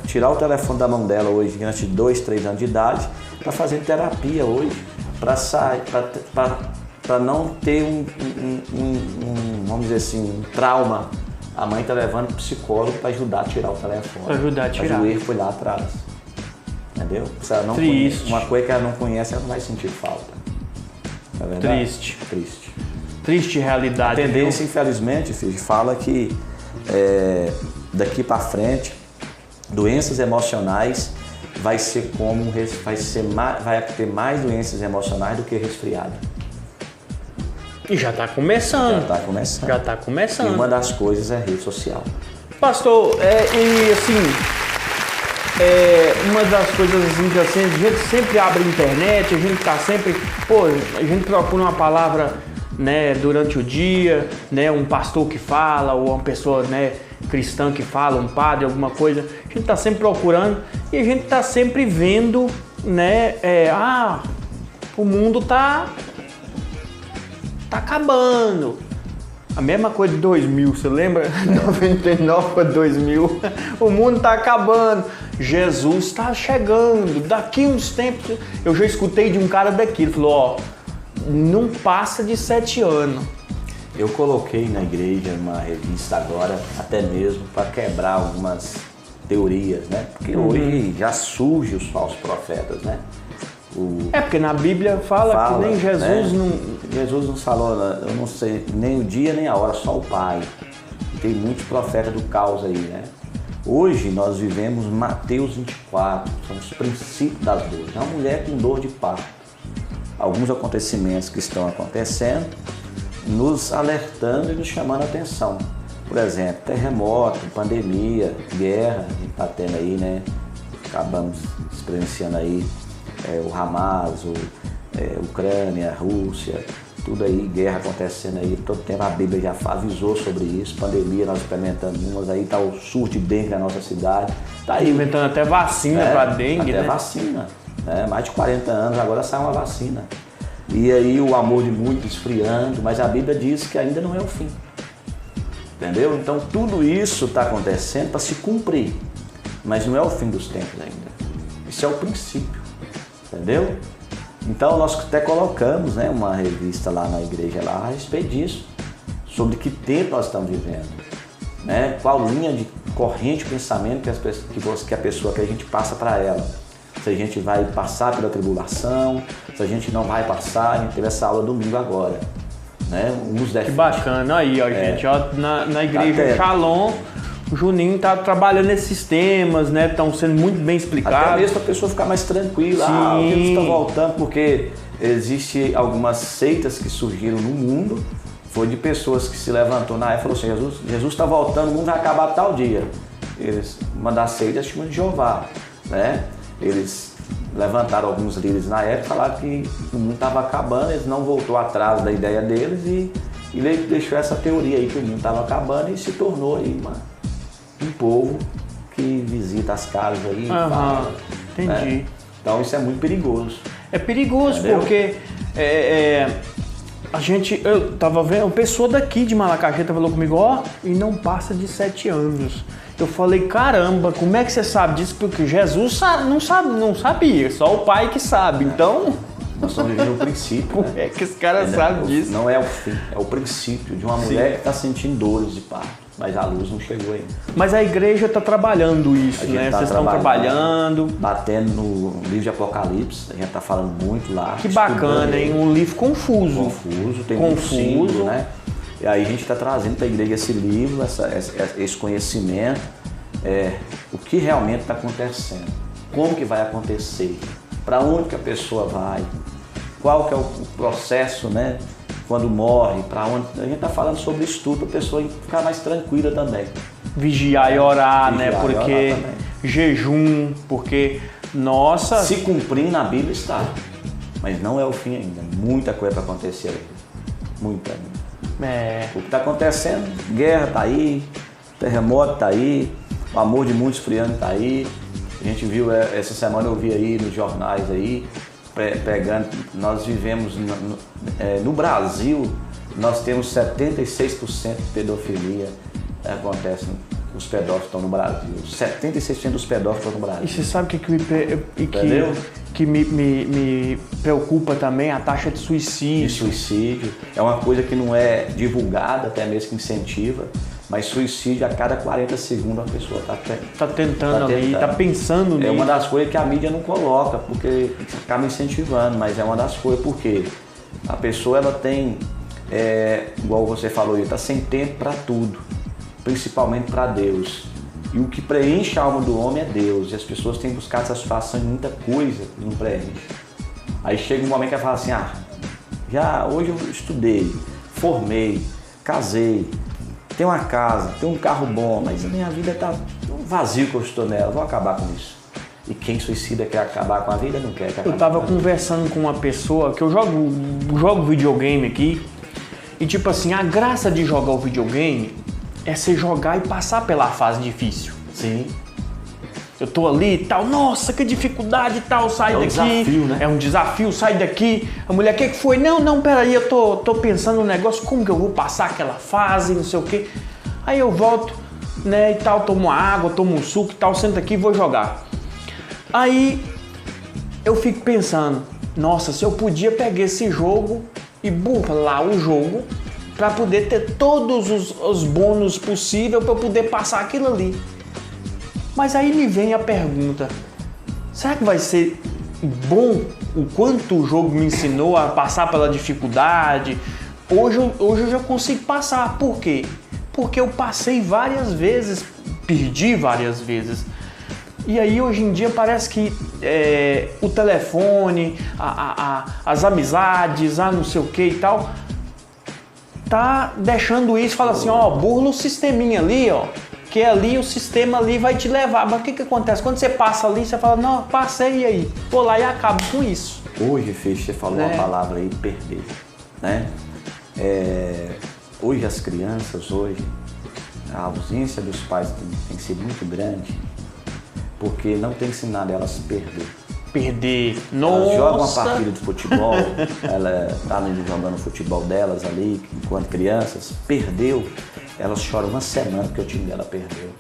tirar o telefone da mão dela hoje, diante de 2, 3 anos de idade, está fazendo terapia hoje, para não ter vamos dizer assim, um trauma. A mãe está levando o psicólogo para ajudar a tirar o telefone. Para ajudar a tirar. A joelho foi lá atrás. Entendeu? Se ela não Triste. Uma coisa que ela não conhece, ela não vai sentir falta. Não é verdade? Triste. Triste realidade. A tendência, infelizmente, filho, fala que daqui para frente, doenças emocionais vai ter mais doenças emocionais do que resfriado. E já está começando. Já está começando. E uma das coisas é a rede social. Pastor, uma das coisas assim, que a gente sempre abre a internet, a gente está sempre, a gente procura uma palavra, né, durante o dia, né, um pastor que fala, ou uma pessoa, né, cristã que fala, um padre, alguma coisa, a gente está sempre procurando e a gente está sempre vendo, né, o mundo tá acabando. A mesma coisa de 2000, você lembra? 99 para 2000, o mundo tá acabando. Jesus está chegando, daqui uns tempos. Eu já escutei de um cara daqui, ele falou, não passa de 7 anos. Eu coloquei na igreja uma revista agora, até mesmo para quebrar algumas teorias, né? Porque hoje já surgem os falsos profetas, né? Porque na Bíblia fala que nem Jesus, né? Jesus não falou, eu não sei nem o dia nem a hora, só o Pai. Tem muitos profetas do caos aí, né? Hoje nós vivemos Mateus 24, são os princípios das dores. É uma mulher com dor de parto. Alguns acontecimentos que estão acontecendo, nos alertando e nos chamando a atenção. Por exemplo, terremoto, pandemia, guerra, a gente está tendo aí, né? Acabamos experienciando aí o Hamas, Ucrânia, Rússia, tudo aí, guerra acontecendo aí, todo tempo a Bíblia já avisou sobre isso, pandemia nós experimentamos umas aí, tá o surto de dengue na nossa cidade. Tá aí. Inventando até vacina para dengue, até né? Vacina, né? Mais de 40 anos, agora sai uma vacina. E aí o amor de muitos esfriando, mas a Bíblia diz que ainda não é o fim. Entendeu? Então tudo isso está acontecendo para se cumprir. mas não é o fim dos tempos ainda. Isso é o princípio, entendeu? Então nós até colocamos, né, uma revista lá na igreja lá a respeito disso, sobre que tempo nós estamos vivendo, né? Qual linha de corrente de pensamento que a pessoa que a gente passa para ela. Se a gente vai passar pela tribulação, se a gente não vai passar. A gente teve essa aula domingo agora, né? Que bacana, aí ó, gente, ó, na igreja Shalom, o Juninho tá trabalhando nesses temas, né? Estão sendo muito bem explicados. Até mesmo para a pessoa ficar mais tranquila. O Jesus está voltando, porque existe algumas seitas que surgiram no mundo, foi de pessoas que se levantou na época e falou assim, Jesus está voltando, o mundo vai acabar tal dia. Uma das seitas chama de Jeová, né? Eles levantaram alguns líderes na época e falaram que o mundo estava acabando, eles não voltou atrás da ideia deles e deixou essa teoria aí que o mundo estava acabando e se tornou aí um povo que visita as casas aí e fala. Entendi. Né? Então isso é muito perigoso. É perigoso, entendeu? Porque eu tava vendo, uma pessoa daqui de Malacajeta falou comigo, e não passa de 7 anos. Eu falei, caramba, como é que você sabe disso? Porque Jesus não sabia, só o pai que sabe. Então, nós estamos vivendo o princípio. Como é que esse cara sabe disso? Não é o fim, é o princípio de uma mulher que está sentindo dores de parto, mas a luz não chegou ainda. Mas a igreja está trabalhando isso, né? Vocês estão trabalhando. Batendo no livro de Apocalipse, a gente está falando muito lá. Que bacana, hein? Um livro confuso. Confuso, tem muito símbolo, né? E aí a gente está trazendo para a igreja esse livro, esse conhecimento, o que realmente está acontecendo, como que vai acontecer, para onde que a pessoa vai, qual que é o processo, né? Quando morre, para onde. A gente está falando sobre isso tudo para a pessoa ficar mais tranquila também. Vigiar e orar, né? Porque jejum, porque nossa. Se cumprir na Bíblia está, mas não é o fim ainda. Muita coisa para acontecer ainda. Muita. O que está acontecendo? Guerra está aí, terremoto está aí, o amor de muitos esfriando está aí. A gente viu essa semana, eu vi aí nos jornais aí. Pegando, nós vivemos no Brasil, nós temos 76% de pedofilia acontece, os pedófilos estão no Brasil, 76% dos pedófilos estão no Brasil. E você sabe o que me preocupa também? A taxa de suicídio. De suicídio, é uma coisa que não é divulgada, até mesmo que incentiva, mas suicídio a cada 40 segundos a pessoa está tentando ali, está pensando nisso. É uma das coisas que a mídia não coloca, porque acaba incentivando, mas é uma das coisas, porque a pessoa ela tem, igual você falou, está sem tempo para tudo, principalmente para Deus. E o que preenche a alma do homem é Deus, e as pessoas têm buscado satisfação em muita coisa que não preenche. Aí chega um momento que ela fala assim, hoje eu estudei, formei, casei, tenho uma casa, tenho um carro bom, mas a minha vida está um vazio que eu estou nela, vou acabar com isso. E quem suicida quer acabar com a vida, não quer acabar. Eu estava conversando com uma pessoa, que eu jogo videogame aqui, e tipo assim, a graça de jogar o videogame é você jogar e passar pela fase difícil. Sim. Eu tô ali e tal, nossa, que dificuldade e tal, sai daqui. É um desafio, né? É um desafio, sai daqui. A mulher, o que foi? Não, peraí, eu tô pensando no negócio, como que eu vou passar aquela fase, não sei o quê. Aí eu volto, né, e tal, tomo água, tomo um suco e tal, sento aqui e vou jogar. Aí eu fico pensando, nossa, se eu podia pegar esse jogo e burlar o jogo para poder ter todos os bônus possíveis para eu poder passar aquilo ali. Mas aí me vem a pergunta, será que vai ser bom o quanto o jogo me ensinou a passar pela dificuldade? Hoje eu já consigo passar. Por quê? Porque eu passei várias vezes, perdi várias vezes. E aí hoje em dia parece que o telefone, as amizades, não sei o que e tal, tá deixando isso, fala assim, burla o sisteminha ali, que ali o sistema ali vai te levar. Mas o que acontece? Quando você passa ali, você fala, não, passei e aí? Vou lá e acabo com isso. Hoje, Feixe, você falou uma palavra aí, perder, né? Hoje as crianças, a ausência dos pais tem sido muito grande, porque não tem ensinado elas a perder. Nossa! Elas jogam uma partida de futebol, ela está jogando o futebol delas ali, enquanto crianças, perdeu, elas choram uma semana porque o time dela perdeu.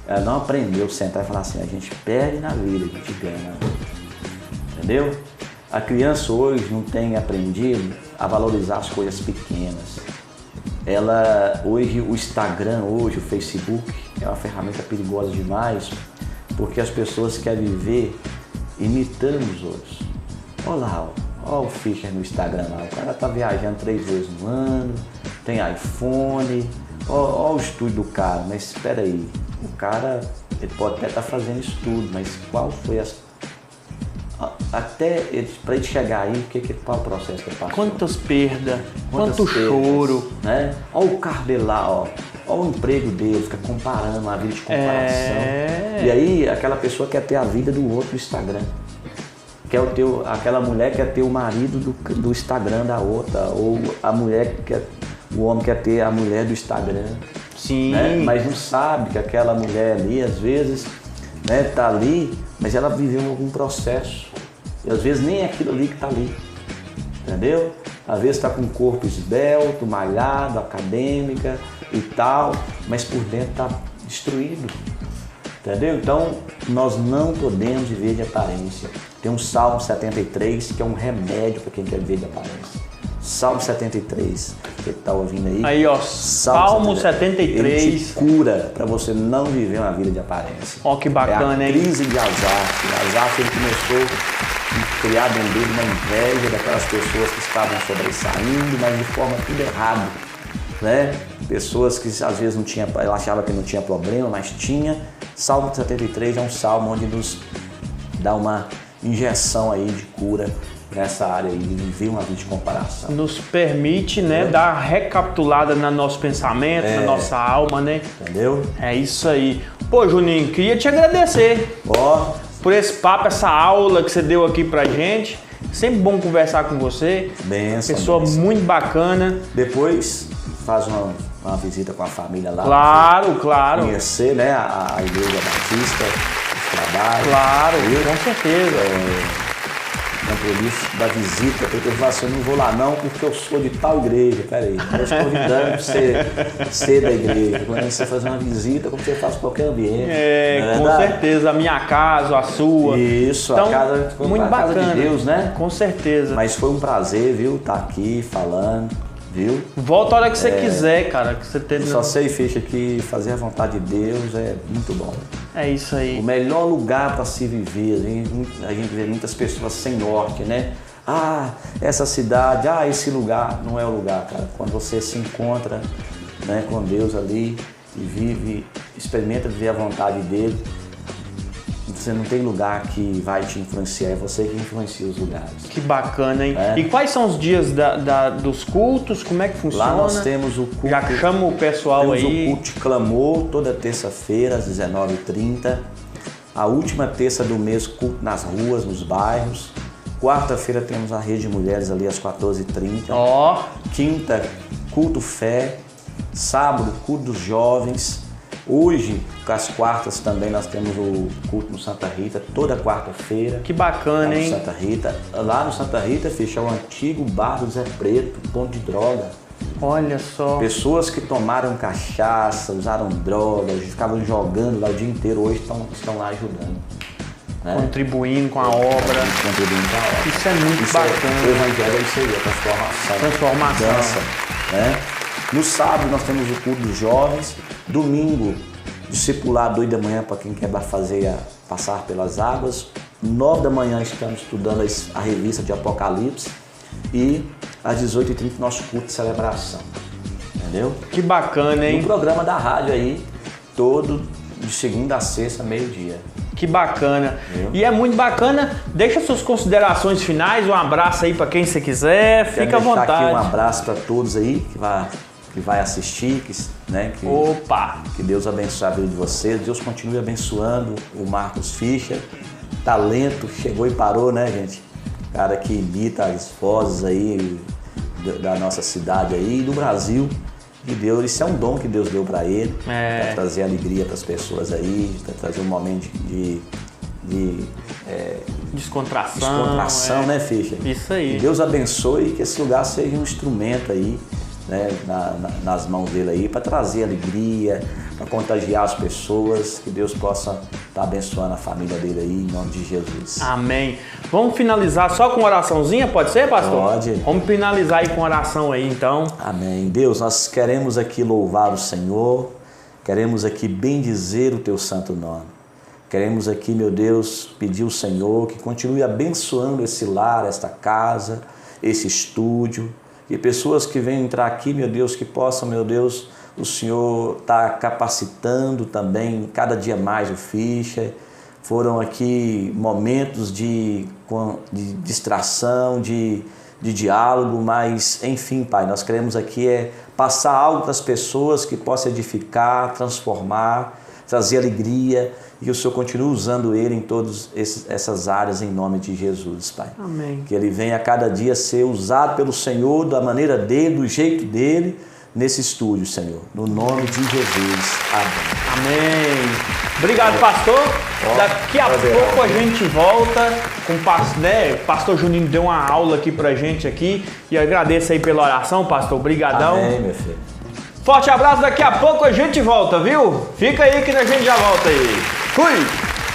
Ela não aprendeu a sentar e falar assim, a gente perde na vida, a gente ganha. Entendeu? A criança hoje não tem aprendido a valorizar as coisas pequenas. Hoje o Instagram, o Facebook é uma ferramenta perigosa demais, porque as pessoas querem viver imitando os outros. Olha lá, olha o Fischer no Instagram lá, o cara tá viajando 3 vezes no ano, tem iPhone, olha o estúdio do cara, mas espera aí, o cara ele pode até estar fazendo isso tudo, mas qual foi para ele chegar aí, qual o processo que ele passou? Quantas perdas, quanto choro. Né? Olha o carro dele lá, olha o emprego dele, fica comparando, uma vida de comparação. E aí aquela pessoa quer ter a vida do outro no Instagram. Aquela mulher quer ter o marido do Instagram da outra, ou o homem quer ter a mulher do Instagram. Sim. Né? Mas não sabe que aquela mulher ali, às vezes, né, tá ali, mas ela viveu algum processo. E às vezes nem é aquilo ali que tá ali. Entendeu? Às vezes está com um corpo esbelto, malhado, acadêmica e tal, mas por dentro está destruído. Entendeu? Então, nós não podemos viver de aparência. Tem um Salmo 73 que é um remédio para quem quer viver de aparência. Salmo 73, você está ouvindo aí? Aí, ó, Salmo 73. Ele te cura para você não viver uma vida de aparência. Ó, que bacana, hein? É a crise de Asaf. Asaf, ele começou a criar dentro dele uma inveja daquelas pessoas que estavam sobressaindo, mas de forma tudo errado, né? Pessoas que às vezes ela achava que não tinha problema, mas tinha. Salmo 73 é um salmo onde nos dá uma injeção aí de cura nessa área aí, de viver uma vida de comparação. Nos permite, né, dar recapitulada no nosso pensamento, na nossa alma, né? Entendeu? É isso aí. Pô, Juninho, queria te agradecer por esse papo, essa aula que você deu aqui pra gente. Sempre bom conversar com você. Benção. Pessoa muito bacana. Depois faz uma visita com a família lá. Claro. Conhecer, né, a Igreja Batista, os trabalhos. Claro, com certeza. Compromisso da visita, porque eu falo assim, eu não vou lá não, porque eu sou de tal igreja. Peraí, eu estou convidando para você ser da igreja. Quando você fazer uma visita, como você faz em qualquer ambiente. Com certeza, a minha casa, a sua. Isso, então, a casa, muito a bacana. Casa de Deus, né? Com certeza. Mas foi um prazer, viu, estar aqui falando, viu? Volta a hora que você quiser, cara. Que você só sei, Fischer, que fazer a vontade de Deus é muito bom. É isso aí. O melhor lugar para se viver, a gente vê muitas pessoas sem norte, né? Essa cidade, esse lugar. Não é o lugar, cara. Quando você se encontra, né, com Deus ali e experimenta viver a vontade dele, você não tem lugar que vai te influenciar, é você que influencia os lugares. Que bacana, hein? E quais são os dias dos cultos? Como é que funciona? Lá nós temos o culto. Já chama o pessoal aí. Temos o culto de clamor toda terça-feira às 19h30. A última terça do mês, culto nas ruas, nos bairros. Quarta-feira temos a Rede de Mulheres ali às 14h30. Quinta, culto fé. Sábado, culto dos jovens. Hoje, às quartas também nós temos o culto no Santa Rita, toda quarta-feira. Que bacana, hein? Santa Rita. Lá no Santa Rita, Fischer, é o antigo bar do Zé Preto, ponto de droga. Olha só. Pessoas que tomaram cachaça, usaram drogas, ficavam jogando lá o dia inteiro, hoje estão lá ajudando. Né? Contribuindo com a obra. Contribuindo com a obra. Isso é muito bacana. O evangelho é isso aí, a transformação. Dança, né? No sábado nós temos o culto dos jovens. Domingo, discipulado 8 da manhã para quem quer passar pelas águas. 9 da manhã estamos estudando a revista de Apocalipse. E às 18h30 nosso culto de celebração. Entendeu? Que bacana, hein? No programa da rádio aí, todo de segunda a sexta, meio-dia. Que bacana. Entendeu? E é muito bacana. Deixa suas considerações finais, um abraço aí para quem você quiser. Fica à vontade. Aqui um abraço para todos aí que vai assistir, que Deus abençoe a vida de vocês, Deus continue abençoando o Marcos Fischer, talento, chegou e parou, né, gente? Cara que imita as vozes aí da nossa cidade aí e do Brasil, de Deus, isso é um dom que Deus deu para ele, para trazer alegria para as pessoas aí, para trazer um momento de descontração, né, Fischer? Isso aí. Que Deus abençoe e que esse lugar seja um instrumento aí, né, nas mãos dele aí, para trazer alegria, para contagiar as pessoas, que Deus possa estar abençoando a família dele aí, em nome de Jesus. Amém. Vamos finalizar só com oraçãozinha, pode ser, pastor? Pode. Vamos finalizar aí com oração aí, então. Amém. Deus, nós queremos aqui louvar o Senhor, queremos aqui bendizer o teu santo nome. Queremos aqui, meu Deus, pedir ao Senhor que continue abençoando esse lar, esta casa, esse estúdio, e pessoas que venham entrar aqui, meu Deus, que possam, meu Deus, o Senhor está capacitando também cada dia mais o Fischer. Foram aqui momentos de distração, de diálogo, mas enfim, Pai, nós queremos aqui passar algo para as pessoas que possa edificar, transformar, trazer alegria, e o Senhor continue usando ele em todas essas áreas, em nome de Jesus, Pai. Amém. Que ele venha a cada dia ser usado pelo Senhor, da maneira dele, do jeito dele, nesse estúdio, Senhor. No nome de Jesus. Amém. Amém. Obrigado, pastor. Daqui a pouco a gente volta com o pastor, né? O pastor Juninho deu uma aula aqui pra gente aqui, e eu agradeço aí pela oração, pastor. Obrigadão. Amém, meu filho. Forte abraço, daqui a pouco a gente volta, viu? Fica aí que a gente já volta aí. Fui!